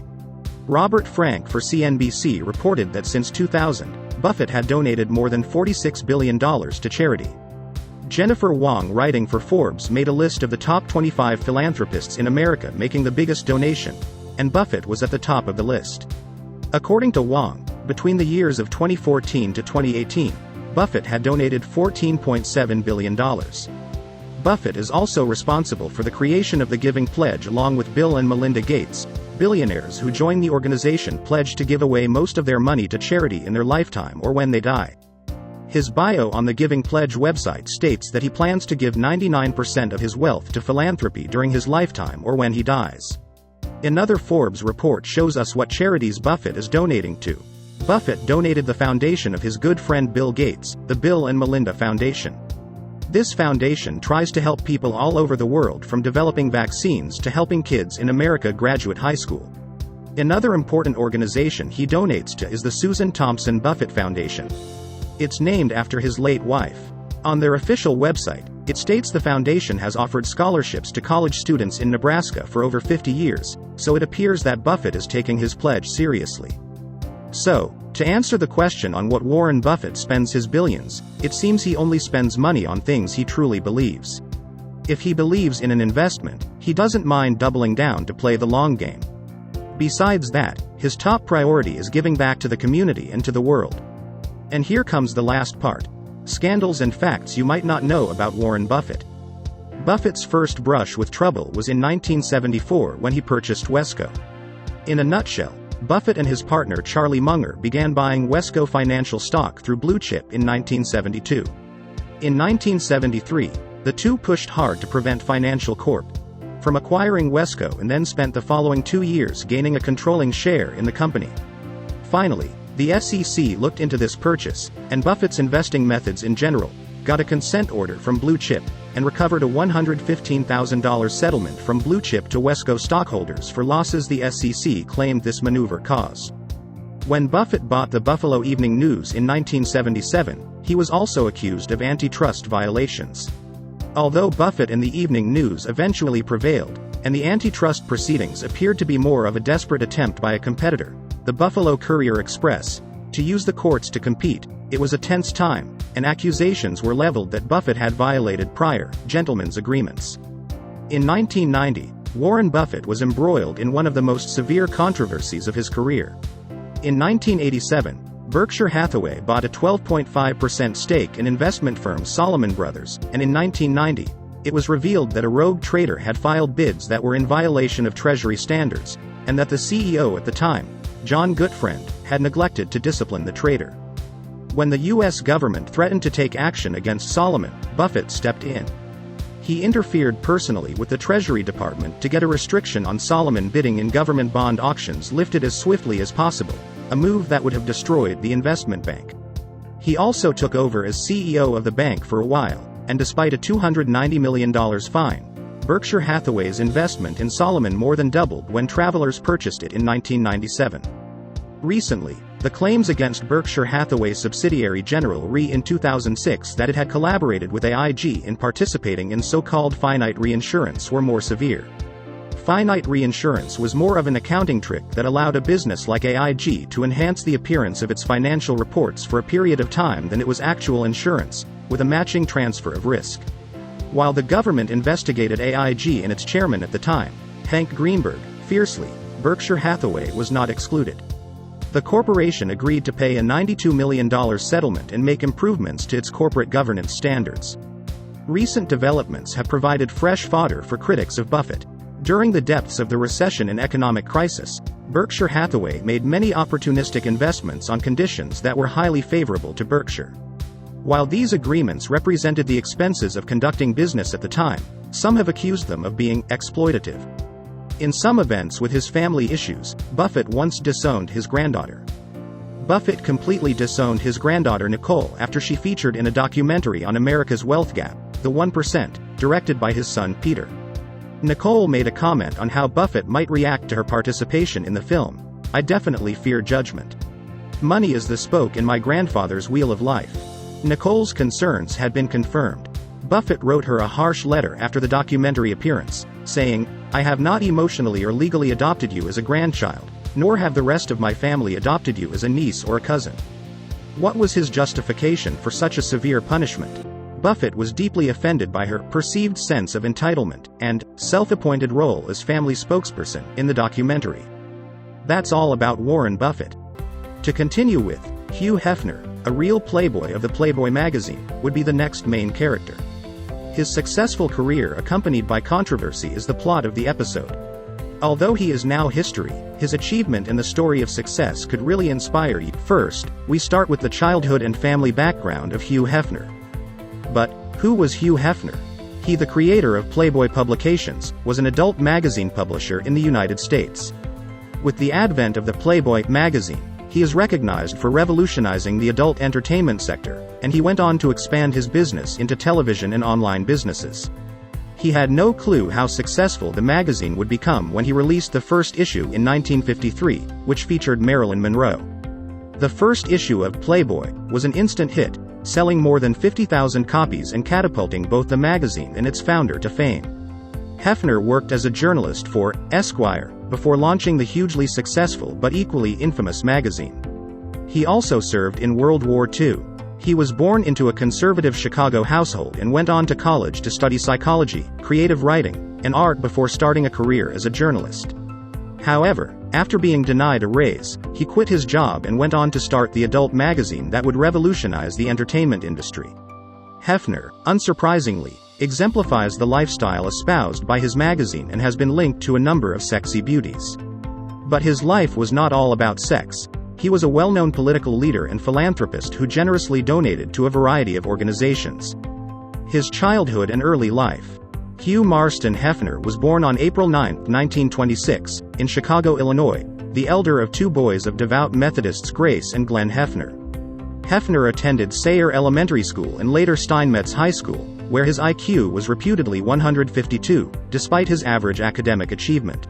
Robert Frank for CNBC reported that since 2000, Buffett had donated more than $46 billion to charity. Jennifer Wong, writing for Forbes, made a list of the top 25 philanthropists in America making the biggest donation, and Buffett was at the top of the list. According to Wong, between the years of 2014 to 2018, Buffett had donated $14.7 billion. Buffett is also responsible for the creation of the Giving Pledge along with Bill and Melinda Gates. Billionaires who join the organization pledge to give away most of their money to charity in their lifetime or when they die. His bio on the Giving Pledge website states that he plans to give 99% of his wealth to philanthropy during his lifetime or when he dies. Another Forbes report shows us what charities Buffett is donating to. Buffett donated the foundation of his good friend Bill Gates, the Bill and Melinda Foundation. This foundation tries to help people all over the world, from developing vaccines to helping kids in America graduate high school. Another important organization he donates to is the Susan Thompson Buffett Foundation. It's named after his late wife. On their official website, it states the foundation has offered scholarships to college students in Nebraska for over 50 years, so it appears that Buffett is taking his pledge seriously. So, to answer the question on what Warren Buffett spends his billions, it seems he only spends money on things he truly believes. If he believes in an investment, he doesn't mind doubling down to play the long game. Besides that, his top priority is giving back to the community and to the world. And here comes the last part. Scandals and facts you might not know about Warren Buffett. Buffett's first brush with trouble was in 1974 when he purchased Wesco. In a nutshell, Buffett and his partner Charlie Munger began buying Wesco Financial stock through Blue Chip in 1972. In 1973, the two pushed hard to prevent Financial Corp. from acquiring Wesco and then spent the following 2 years gaining a controlling share in the company. Finally, the SEC looked into this purchase, and Buffett's investing methods in general, got a consent order from Blue Chip, and recovered a $115,000 settlement from Blue Chip to Wesco stockholders for losses the SEC claimed this maneuver caused. When Buffett bought the Buffalo Evening News in 1977, he was also accused of antitrust violations. Although Buffett and the Evening News eventually prevailed, and the antitrust proceedings appeared to be more of a desperate attempt by a competitor, the Buffalo Courier-Express, to use the courts to compete, it was a tense time, and accusations were leveled that Buffett had violated prior, gentlemen's agreements. In 1990, Warren Buffett was embroiled in one of the most severe controversies of his career. In 1987, Berkshire Hathaway bought a 12.5% stake in investment firm Salomon Brothers, and in 1990, it was revealed that a rogue trader had filed bids that were in violation of Treasury standards, and that the CEO at the time, John Gutfreund, had neglected to discipline the trader. When the U.S. government threatened to take action against Salomon, Buffett stepped in. He interfered personally with the Treasury Department to get a restriction on Salomon bidding in government bond auctions lifted as swiftly as possible, a move that would have destroyed the investment bank. He also took over as CEO of the bank for a while, and despite a $290 million fine, Berkshire Hathaway's investment in Salomon more than doubled when Travelers purchased it in 1997. Recently, the claims against Berkshire Hathaway's subsidiary General Re in 2006 that it had collaborated with AIG in participating in so-called finite reinsurance were more severe. Finite reinsurance was more of an accounting trick that allowed a business like AIG to enhance the appearance of its financial reports for a period of time than it was actual insurance, with a matching transfer of risk. While the government investigated AIG and its chairman at the time, Hank Greenberg, fiercely, Berkshire Hathaway was not excluded. The corporation agreed to pay a $92 million settlement and make improvements to its corporate governance standards. Recent developments have provided fresh fodder for critics of Buffett. During the depths of the recession and economic crisis, Berkshire Hathaway made many opportunistic investments on conditions that were highly favorable to Berkshire. While these agreements represented the expenses of conducting business at the time, some have accused them of being exploitative. In some events with his family issues, Buffett once disowned his granddaughter. Buffett completely disowned his granddaughter Nicole after she featured in a documentary on America's wealth gap, The 1%, directed by his son Peter. Nicole made a comment on how Buffett might react to her participation in the film. "I definitely fear judgment. Money is the spoke in my grandfather's wheel of life." Nicole's concerns had been confirmed. Buffett wrote her a harsh letter after the documentary appearance, saying, "I have not emotionally or legally adopted you as a grandchild, nor have the rest of my family adopted you as a niece or a cousin." What was his justification for such a severe punishment? Buffett was deeply offended by her perceived sense of entitlement and self-appointed role as family spokesperson in the documentary. That's all about Warren Buffett. To continue with, Hugh Hefner, a real playboy of the Playboy magazine, would be the next main character. His successful career accompanied by controversy is the plot of the episode. Although he is now history, his achievement and the story of success could really inspire you. First, we start with the childhood and family background of Hugh Hefner. But, who was Hugh Hefner? He, the creator of Playboy Publications, was an adult magazine publisher in the United States. With the advent of the Playboy magazine, he is recognized for revolutionizing the adult entertainment sector, and he went on to expand his business into television and online businesses. He had no clue how successful the magazine would become when he released the first issue in 1953, which featured Marilyn Monroe. The first issue of Playboy was an instant hit, selling more than 50,000 copies and catapulting both the magazine and its founder to fame. Hefner worked as a journalist for Esquire before launching the hugely successful but equally infamous magazine. He also served in World War II. He was born into a conservative Chicago household and went on to college to study psychology, creative writing, and art before starting a career as a journalist. However, after being denied a raise, he quit his job and went on to start the adult magazine that would revolutionize the entertainment industry. Hefner, unsurprisingly, exemplifies the lifestyle espoused by his magazine and has been linked to a number of sexy beauties. But his life was not all about sex. He was a well-known political leader and philanthropist who generously donated to a variety of organizations. His childhood and early life. Hugh Marston Hefner was born on April 9, 1926, in Chicago, Illinois, the elder of two boys of devout Methodists Grace and Glenn Hefner. Hefner attended Sayre Elementary School and later Steinmetz High School, where his IQ was reputedly 152, despite his average academic achievement.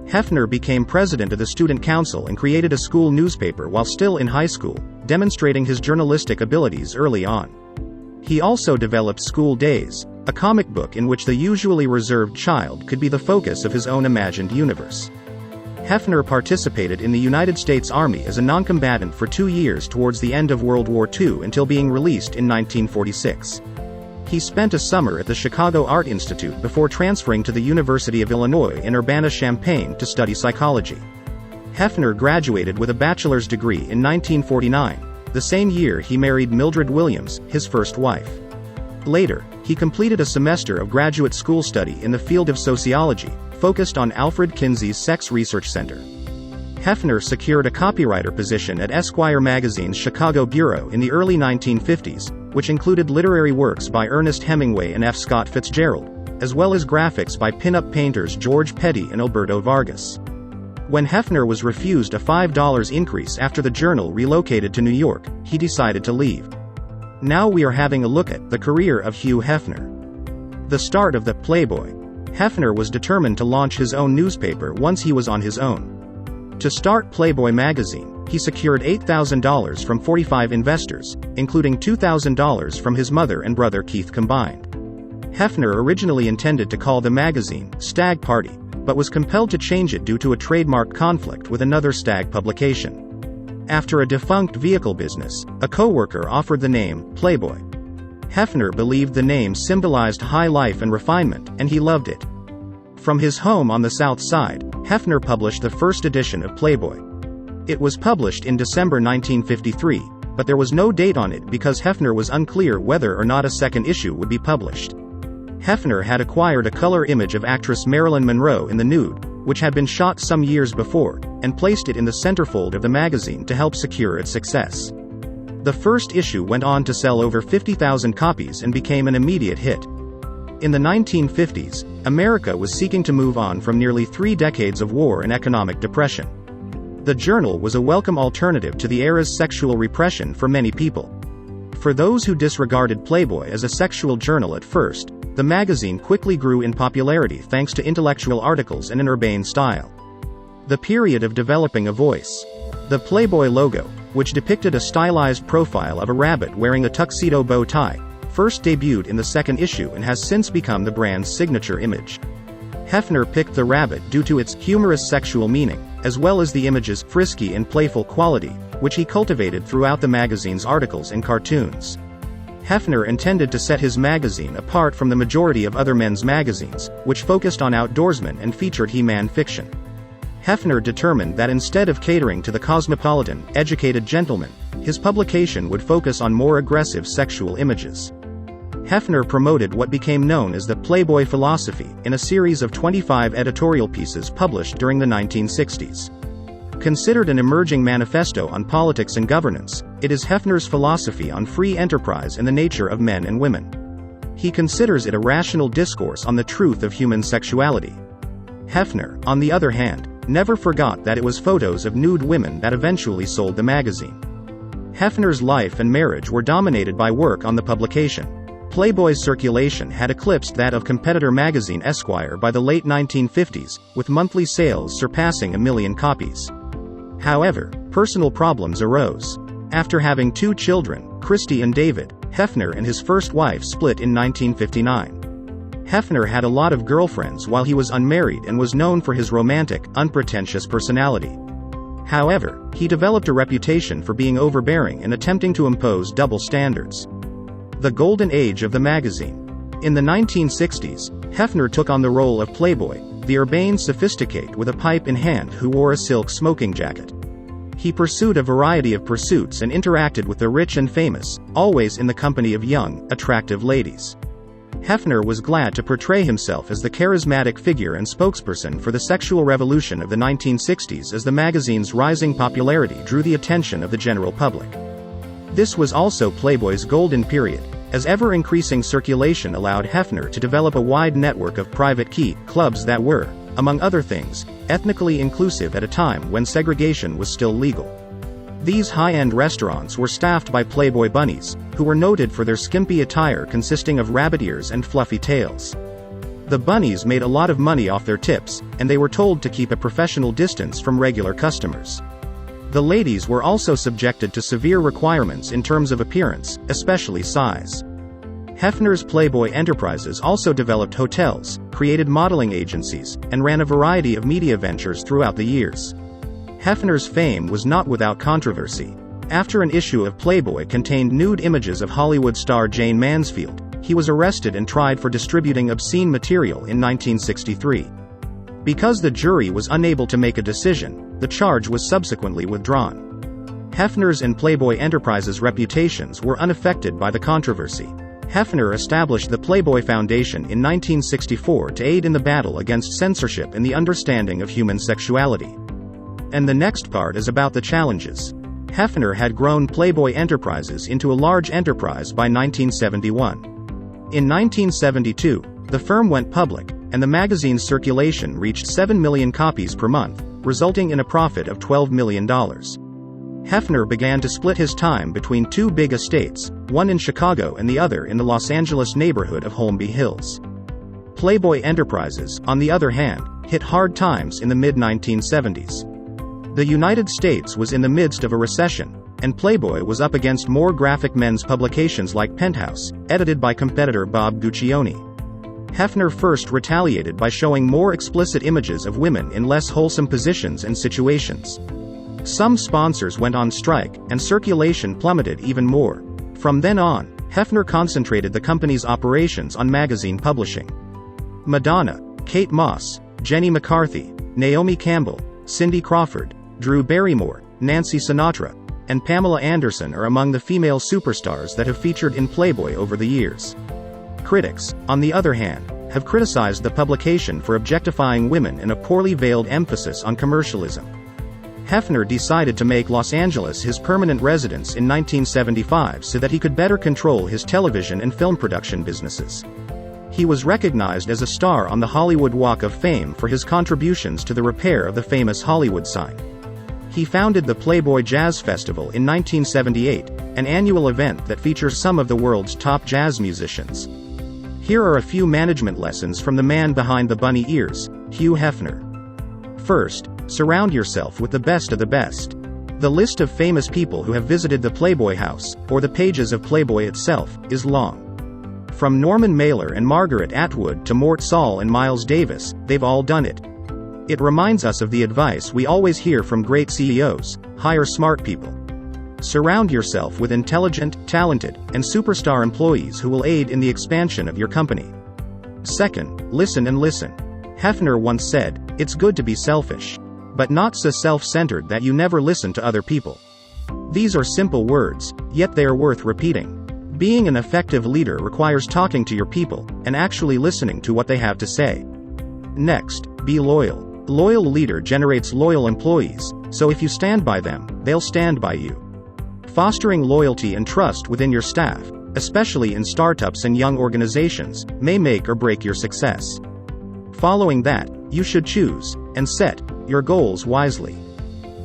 Hefner became president of the student council and created a school newspaper while still in high school, demonstrating his journalistic abilities early on. He also developed School Days, a comic book in which the usually reserved child could be the focus of his own imagined universe. Hefner participated in the United States Army as a non-combatant for 2 years towards the end of World War II until being released in 1946. He spent a summer at the Chicago Art Institute before transferring to the University of Illinois in Urbana-Champaign to study psychology. Hefner graduated with a bachelor's degree in 1949, the same year he married Mildred Williams, his first wife. Later, he completed a semester of graduate school study in the field of sociology, focused on Alfred Kinsey's Sex Research Center. Hefner secured a copywriter position at Esquire magazine's Chicago bureau in the early 1950s, which included literary works by Ernest Hemingway and F. Scott Fitzgerald, as well as graphics by pin-up painters George Petty and Alberto Vargas. When Hefner was refused a $5 increase after the journal relocated to New York, he decided to leave. Now we are having a look at the career of Hugh Hefner. The start of the Playboy. Hefner was determined to launch his own newspaper once he was on his own. To start Playboy magazine, he secured $8,000 from 45 investors, including $2,000 from his mother and brother Keith combined. Hefner originally intended to call the magazine Stag Party, but was compelled to change it due to a trademark conflict with another stag publication. After a defunct vehicle business, a co-worker offered the name Playboy. Hefner believed the name symbolized high life and refinement, and he loved it. From his home on the South Side, Hefner published the first edition of Playboy. It was published in December 1953, but there was no date on it because Hefner was unclear whether or not a second issue would be published. Hefner had acquired a color image of actress Marilyn Monroe in the nude, which had been shot some years before, and placed it in the centerfold of the magazine to help secure its success. The first issue went on to sell over 50,000 copies and became an immediate hit. In the 1950s, America was seeking to move on from nearly 3 decades of war and economic depression. The journal was a welcome alternative to the era's sexual repression for many people. For those who disregarded Playboy as a sexual journal at first, the magazine quickly grew in popularity thanks to intellectual articles and an urbane style. The period of developing a voice. The Playboy logo, which depicted a stylized profile of a rabbit wearing a tuxedo bow tie, first debuted in the second issue and has since become the brand's signature image. Hefner picked the rabbit due to its humorous sexual meaning, as well as the image's frisky and playful quality, which he cultivated throughout the magazine's articles and cartoons. Hefner intended to set his magazine apart from the majority of other men's magazines, which focused on outdoorsmen and featured he-man fiction. Hefner determined that instead of catering to the cosmopolitan, educated gentleman, his publication would focus on more aggressive sexual images. Hefner promoted what became known as the Playboy philosophy in a series of 25 editorial pieces published during the 1960s. Considered an emerging manifesto on politics and governance, it is Hefner's philosophy on free enterprise and the nature of men and women. He considers it a rational discourse on the truth of human sexuality. Hefner, on the other hand, never forgot that it was photos of nude women that eventually sold the magazine. Hefner's life and marriage were dominated by work on the publication. Playboy's circulation had eclipsed that of competitor magazine Esquire by the late 1950s, with monthly sales surpassing 1 million copies. However, personal problems arose. After having 2 children, Christie and David. Hefner and his first wife split in 1959. Hefner had a lot of girlfriends while he was unmarried and was known for his romantic, unpretentious personality. However, he developed a reputation for being overbearing and attempting to impose double standards. The golden age of the magazine. In the 1960s, Hefner took on the role of Playboy, the urbane sophisticate with a pipe in hand who wore a silk smoking jacket. He pursued a variety of pursuits and interacted with the rich and famous, always in the company of young, attractive ladies. Hefner was glad to portray himself as the charismatic figure and spokesperson for the sexual revolution of the 1960s as the magazine's rising popularity drew the attention of the general public. This was also Playboy's golden period, as ever-increasing circulation allowed Hefner to develop a wide network of private key clubs that were, among other things, ethnically inclusive at a time when segregation was still legal. These high-end restaurants were staffed by Playboy bunnies, who were noted for their skimpy attire consisting of rabbit ears and fluffy tails. The bunnies made a lot of money off their tips, and they were told to keep a professional distance from regular customers. The ladies were also subjected to severe requirements in terms of appearance, especially size. Hefner's Playboy Enterprises also developed hotels, created modeling agencies, and ran a variety of media ventures throughout the years. Hefner's fame was not without controversy. After an issue of Playboy contained nude images of Hollywood star Jane Mansfield, he was arrested and tried for distributing obscene material in 1963. Because the jury was unable to make a decision, the charge was subsequently withdrawn. Hefner's and Playboy Enterprises' reputations were unaffected by the controversy. Hefner established the Playboy Foundation in 1964 to aid in the battle against censorship and the understanding of human sexuality. And the next part is about the challenges. Hefner had grown Playboy Enterprises into a large enterprise by 1971. In 1972, the firm went public, and the magazine's circulation reached 7 million copies per month, resulting in a profit of $12 million. Hefner began to split his time between two big estates, one in Chicago and the other in the Los Angeles neighborhood of Holmby Hills. Playboy Enterprises, on the other hand, hit hard times in the mid-1970s. The United States was in the midst of a recession, and Playboy was up against more graphic men's publications like Penthouse, edited by competitor Bob Guccione. Hefner first retaliated by showing more explicit images of women in less wholesome positions and situations. Some sponsors went on strike, and circulation plummeted even more. From then on, Hefner concentrated the company's operations on magazine publishing. Madonna, Kate Moss, Jenny McCarthy, Naomi Campbell, Cindy Crawford, Drew Barrymore, Nancy Sinatra, and Pamela Anderson are among the female superstars that have featured in Playboy over the years. Critics, on the other hand, have criticized the publication for objectifying women and a poorly veiled emphasis on commercialism. Hefner decided to make Los Angeles his permanent residence in 1975 so that he could better control his television and film production businesses. He was recognized as a star on the Hollywood Walk of Fame for his contributions to the repair of the famous Hollywood sign. He founded the Playboy Jazz Festival in 1978, an annual event that features some of the world's top jazz musicians. Here are a few management lessons from the man behind the bunny ears, Hugh Hefner. First, surround yourself with the best of the best. The list of famous people who have visited the Playboy house, or the pages of Playboy itself, is long. From Norman Mailer and Margaret Atwood to Mort Saul and Miles Davis, they've all done it. It reminds us of the advice we always hear from great CEOs: hire smart people. Surround yourself with intelligent, talented, and superstar employees who will aid in the expansion of your company. Second, listen and listen. Hefner once said, "It's good to be selfish, but not so self-centered that you never listen to other people." These are simple words, yet they are worth repeating. Being an effective leader requires talking to your people, and actually listening to what they have to say. Next, be loyal. A loyal leader generates loyal employees, so if you stand by them, they'll stand by you. Fostering loyalty and trust within your staff, especially in startups and young organizations, may make or break your success. Following that, you should choose and set your goals wisely.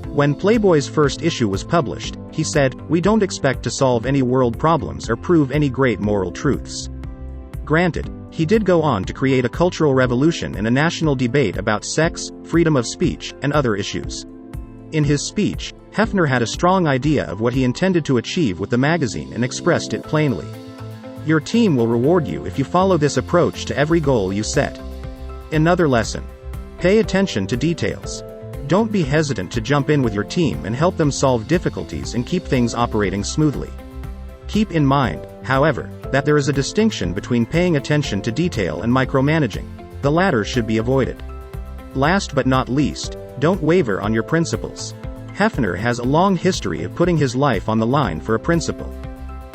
When Playboy's first issue was published, he said, "We don't expect to solve any world problems or prove any great moral truths." Granted, he did go on to create a cultural revolution and a national debate about sex, freedom of speech, and other issues. In his speech, Hefner had a strong idea of what he intended to achieve with the magazine and expressed it plainly. Your team will reward you if you follow this approach to every goal you set. Another lesson. Pay attention to details. Don't be hesitant to jump in with your team and help them solve difficulties and keep things operating smoothly. Keep in mind, however, that there is a distinction between paying attention to detail and micromanaging. The latter should be avoided. Last but not least, don't waver on your principles. Hefner has a long history of putting his life on the line for a principle.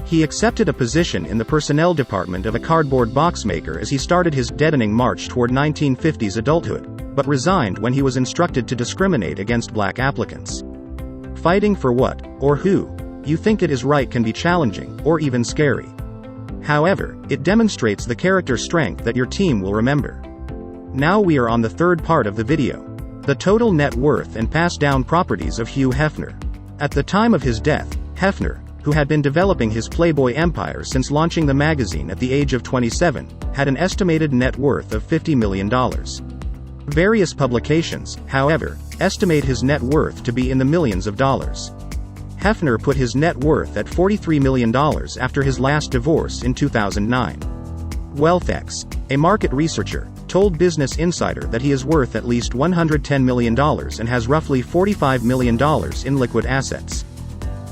He accepted a position in the personnel department of a cardboard box maker as he started his deadening march toward 1950s adulthood, but resigned when he was instructed to discriminate against black applicants. Fighting for what, or who, you think it is right can be challenging, or even scary. However, it demonstrates the character strength that your team will remember. Now we are on the third part of the video. The total net worth and passed-down properties of Hugh Hefner. At the time of his death, Hefner, who had been developing his Playboy empire since launching the magazine at the age of 27, had an estimated net worth of $50 million. Various publications, however, estimate his net worth to be in the millions of dollars. Hefner put his net worth at $43 million after his last divorce in 2009. WealthX, a market researcher, told Business Insider that he is worth at least $110 million and has roughly $45 million in liquid assets.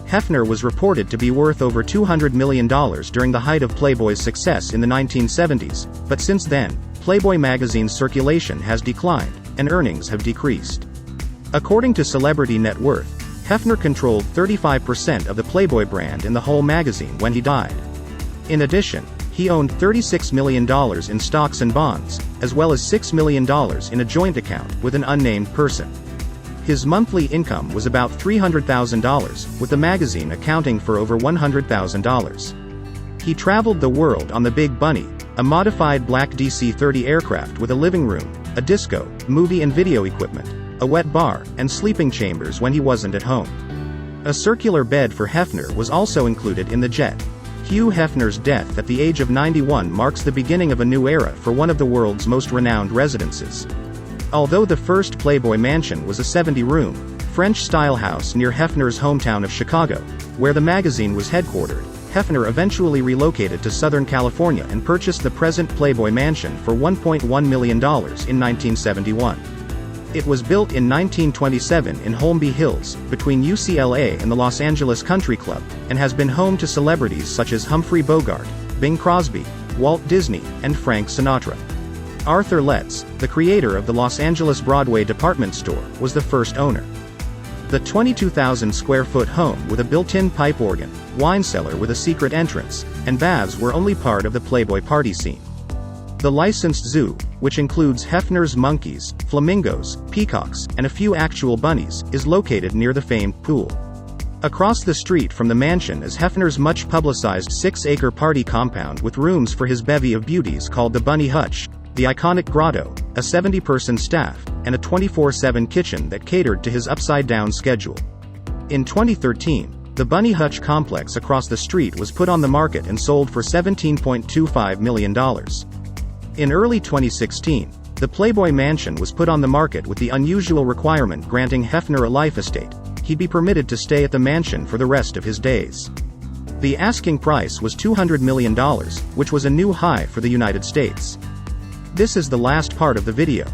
Hefner was reported to be worth over $200 million during the height of Playboy's success in the 1970s, but since then, Playboy magazine's circulation has declined, and earnings have decreased. According to Celebrity Net Worth, Hefner controlled 35% of the Playboy brand in the whole magazine when he died. In addition, he owned $36 million in stocks and bonds, as well as $6 million in a joint account with an unnamed person. His monthly income was about $300,000, with the magazine accounting for over $100,000. He traveled the world on the Big Bunny, a modified black DC-30 aircraft with a living room, a disco, movie and video equipment, a wet bar, and sleeping chambers when he wasn't at home. A circular bed for Hefner was also included in the jet. Hugh Hefner's death at the age of 91 marks the beginning of a new era for one of the world's most renowned residences. Although the first Playboy mansion was a 70-room, French-style house near Hefner's hometown of Chicago, where the magazine was headquartered, Hefner eventually relocated to Southern California and purchased the present Playboy mansion for $1.1 million in 1971. It was built in 1927 in Holmby Hills, between UCLA and the Los Angeles Country Club, and has been home to celebrities such as Humphrey Bogart, Bing Crosby, Walt Disney, and Frank Sinatra. Arthur Letts, the creator of the Los Angeles Broadway department store, was the first owner. The 22,000-square-foot home with a built-in pipe organ, wine cellar with a secret entrance, and baths were only part of the Playboy party scene. The licensed zoo, which includes Hefner's monkeys, flamingos, peacocks, and a few actual bunnies, is located near the famed pool. Across the street from the mansion is Hefner's much-publicized 6-acre party compound with rooms for his bevy of beauties called the Bunny Hutch, the iconic grotto, a 70-person staff, and a 24/7 kitchen that catered to his upside-down schedule. In 2013, the Bunny Hutch complex across the street was put on the market and sold for $17.25 million. In early 2016, the Playboy mansion was put on the market with the unusual requirement granting Hefner a life estate. He'd be permitted to stay at the mansion for the rest of his days. The asking price was $200 million, which was a new high for the United States. This is the last part of the video.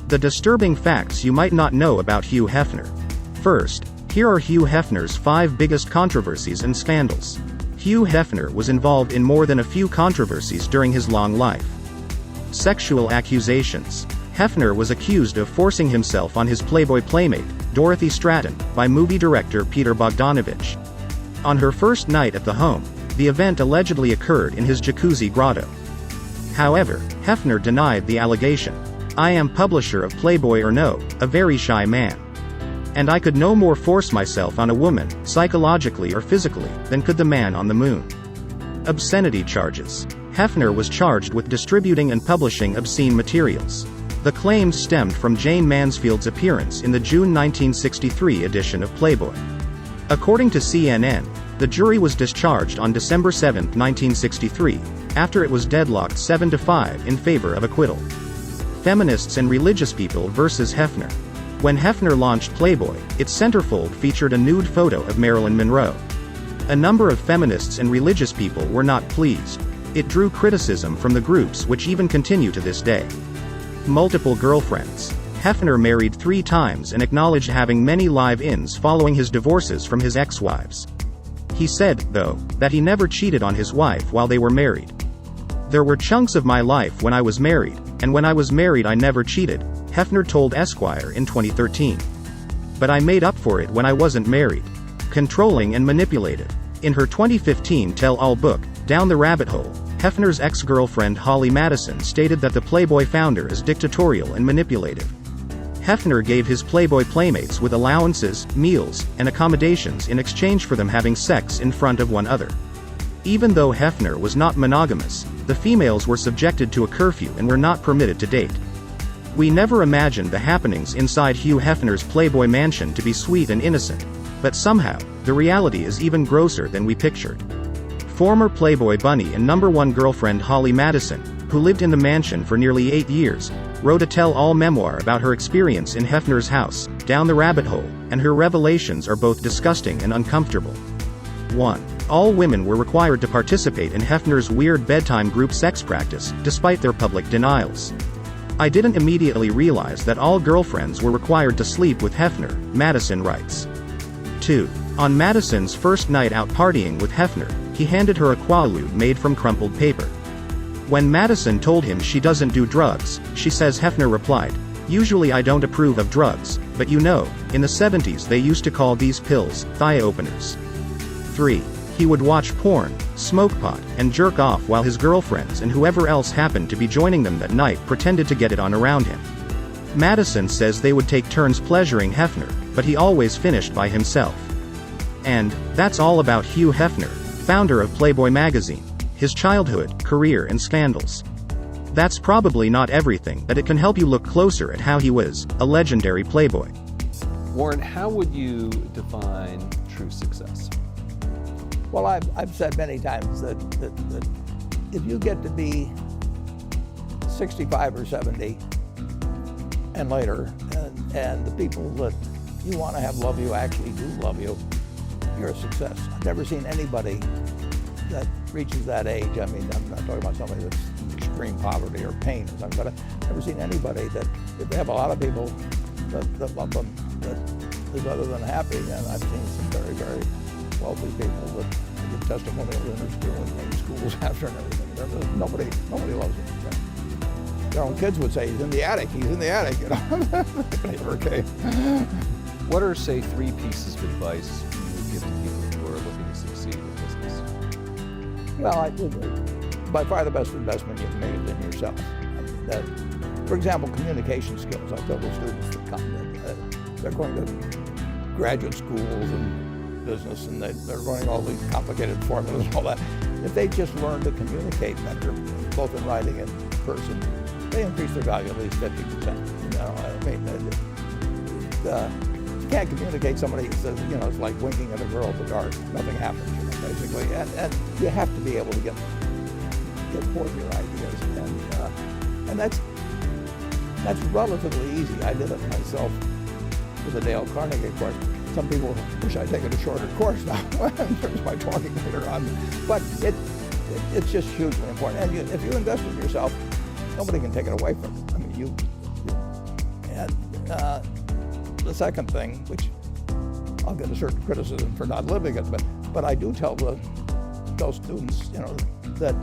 The disturbing facts you might not know about Hugh Hefner. First, here are Hugh Hefner's 5 biggest controversies and scandals. Hugh Hefner was involved in more than a few controversies during his long life. Sexual accusations. Hefner was accused of forcing himself on his Playboy playmate, Dorothy Stratton, by movie director Peter Bogdanovich. On her first night at the home, the event allegedly occurred in his jacuzzi grotto. However, Hefner denied the allegation. "I am publisher of Playboy or no, a very shy man. And I could no more force myself on a woman, psychologically or physically, than could the man on the moon." Obscenity charges. Hefner was charged with distributing and publishing obscene materials. The claims stemmed from Jane Mansfield's appearance in the June 1963 edition of Playboy. According to CNN, the jury was discharged on December 7, 1963, after it was deadlocked 7-5 in favor of acquittal. Feminists and religious people versus Hefner. When Hefner launched Playboy, its centerfold featured a nude photo of Marilyn Monroe. A number of feminists and religious people were not pleased. It drew criticism from the groups which even continue to this day. Multiple girlfriends. Hefner married 3 times and acknowledged having many live-ins following his divorces from his ex-wives. He said, though, that he never cheated on his wife while they were married. "There were chunks of my life when I was married, and when I was married I never cheated," Hefner told Esquire in 2013. "But I made up for it when I wasn't married." Controlling and manipulative. In her 2015 tell-all book, Down the Rabbit Hole, Hefner's ex-girlfriend Holly Madison stated that the Playboy founder is dictatorial and manipulative. Hefner gave his Playboy playmates with allowances, meals, and accommodations in exchange for them having sex in front of one another. Even though Hefner was not monogamous, the females were subjected to a curfew and were not permitted to date. We never imagined the happenings inside Hugh Hefner's Playboy mansion to be sweet and innocent, but somehow, the reality is even grosser than we pictured. Former Playboy bunny and #1 girlfriend Holly Madison, who lived in the mansion for nearly 8 years, wrote a tell-all memoir about her experience in Hefner's house, Down the Rabbit Hole, and her revelations are both disgusting and uncomfortable. 1. All women were required to participate in Hefner's weird bedtime group sex practice, despite their public denials. "I didn't immediately realize that all girlfriends were required to sleep with Hefner," Madison writes. 2. On Madison's first night out partying with Hefner, he handed her a quaalude made from crumpled paper. When Madison told him she doesn't do drugs, she says Hefner replied, "Usually I don't approve of drugs, but you know, in the 70s they used to call these pills thigh openers." 3. He would watch porn, smoke pot, and jerk off while his girlfriends and whoever else happened to be joining them that night pretended to get it on around him. Madison says they would take turns pleasuring Hefner, but he always finished by himself. And that's all about Hugh Hefner, founder of Playboy magazine, his childhood, career and scandals. That's probably not everything, but it can help you look closer at how he was a legendary Playboy. Warren, how would you define true success? Well, I've said many times that if you get to be 65 or 70 and later, and the people that you want to have love you actually do love you, you're a success. I've never seen anybody that reaches that age. I mean, I'm not talking about somebody that's in extreme poverty or pain or something, but I've never seen anybody that, if they have a lot of people that love them, that is other than happy. And I've seen some very, very wealthy people that give testimonials in their school and name schools after and everything. Nobody loves them. Right? Their own kids would say, he's in the attic, you know. Okay. What are, say, 3 pieces of advice you would give to people who are looking to succeed in business? Well, by far the best investment you can make is in yourself. I mean, that, for example, communication skills. I tell the students that come, they're going to graduate schools and business, and they're learning all these complicated formulas and all that. If they just learn to communicate better, both in writing and in person, they increase their value at least 50%. You know, I mean, you can't communicate somebody who says, you know, it's like winking at a girl in the dark. Nothing happens, you know, basically. And you have to be able to get forth your ideas. And that's relatively easy. I did it myself with the Dale Carnegie course. Some people wish I'd taken a shorter course now in terms of my talking later on. But it's just hugely important. And if you invest in yourself, nobody can take it away from you. I mean, the second thing, which I'll get a certain criticism for not living it, but I do tell those students, you know, that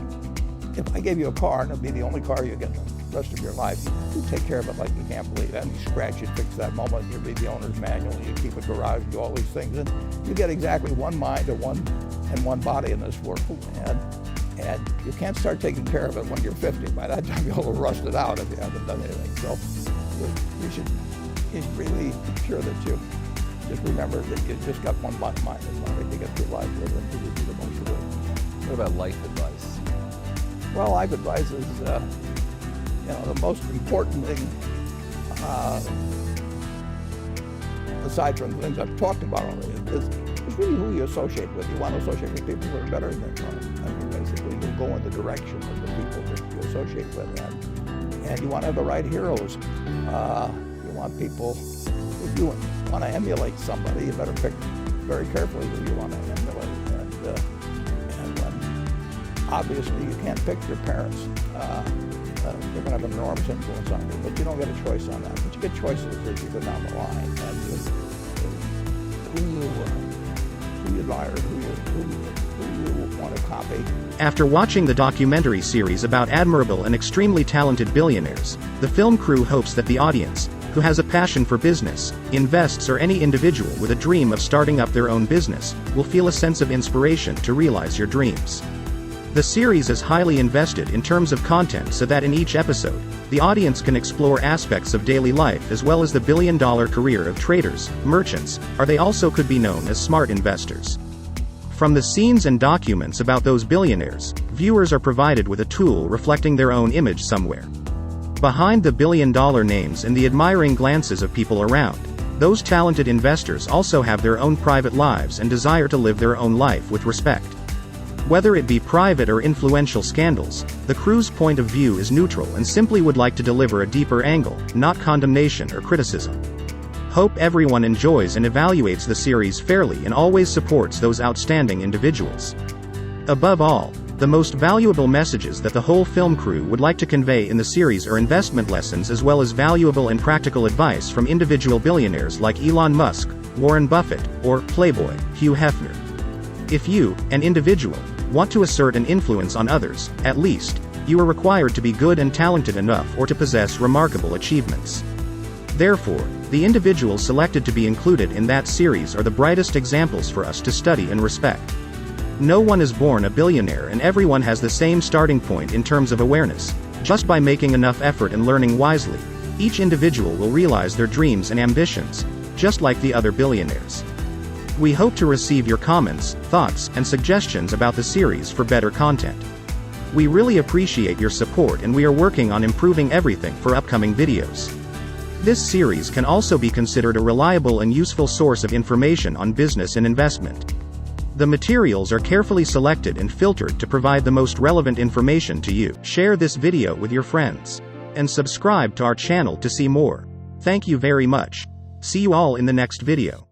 if I gave you a car and it'd be the only car you get the rest of your life, you take care of it like you can't believe it. And you scratch it, fix that moment, you read the owner's manual, you keep a garage, do all these things, and you get exactly one mind and one body in this world. And you can't start taking care of it when you're 50. By that time, you'll have rusted out if you haven't done anything. So you should really be sure that you just remember that you just got one mind and body to get through life with, and you do the most of it. What about life advice? Well, life advice is, you know, the most important thing, aside from the things I've talked about already, is really who you associate with. You want to associate with people who are better than you. I mean, basically, you go in the direction of the people that you associate with, and you want to have the right heroes. You want people if you want to emulate somebody, you better pick very carefully who you want to emulate. And when, obviously, you can't pick your parents. They're going to have an enormous influence on you, but you don't get a choice on that. But you get choices as you go down the line, and who you admire, who you want to copy. After watching the documentary series about admirable and extremely talented billionaires, the film crew hopes that the audience, who has a passion for business, invests, or any individual with a dream of starting up their own business, will feel a sense of inspiration to realize your dreams. The series is highly invested in terms of content so that in each episode, the audience can explore aspects of daily life as well as the billion-dollar career of traders, merchants, or they also could be known as smart investors. From the scenes and documents about those billionaires, viewers are provided with a tool reflecting their own image somewhere. Behind the billion-dollar names and the admiring glances of people around, those talented investors also have their own private lives and desire to live their own life with respect. Whether it be private or influential scandals, the crew's point of view is neutral and simply would like to deliver a deeper angle, not condemnation or criticism. Hope everyone enjoys and evaluates the series fairly and always supports those outstanding individuals. Above all, the most valuable messages that the whole film crew would like to convey in the series are investment lessons as well as valuable and practical advice from individual billionaires like Elon Musk, Warren Buffett, or Playboy, Hugh Hefner. If you, an individual, want to assert an influence on others, at least, you are required to be good and talented enough or to possess remarkable achievements. Therefore, the individuals selected to be included in that series are the brightest examples for us to study and respect. No one is born a billionaire and everyone has the same starting point in terms of awareness. Just by making enough effort and learning wisely, each individual will realize their dreams and ambitions, just like the other billionaires. We hope to receive your comments, thoughts, and suggestions about the series for better content. We really appreciate your support and we are working on improving everything for upcoming videos. This series can also be considered a reliable and useful source of information on business and investment. The materials are carefully selected and filtered to provide the most relevant information to you. Share this video with your friends. And subscribe to our channel to see more. Thank you very much. See you all in the next video.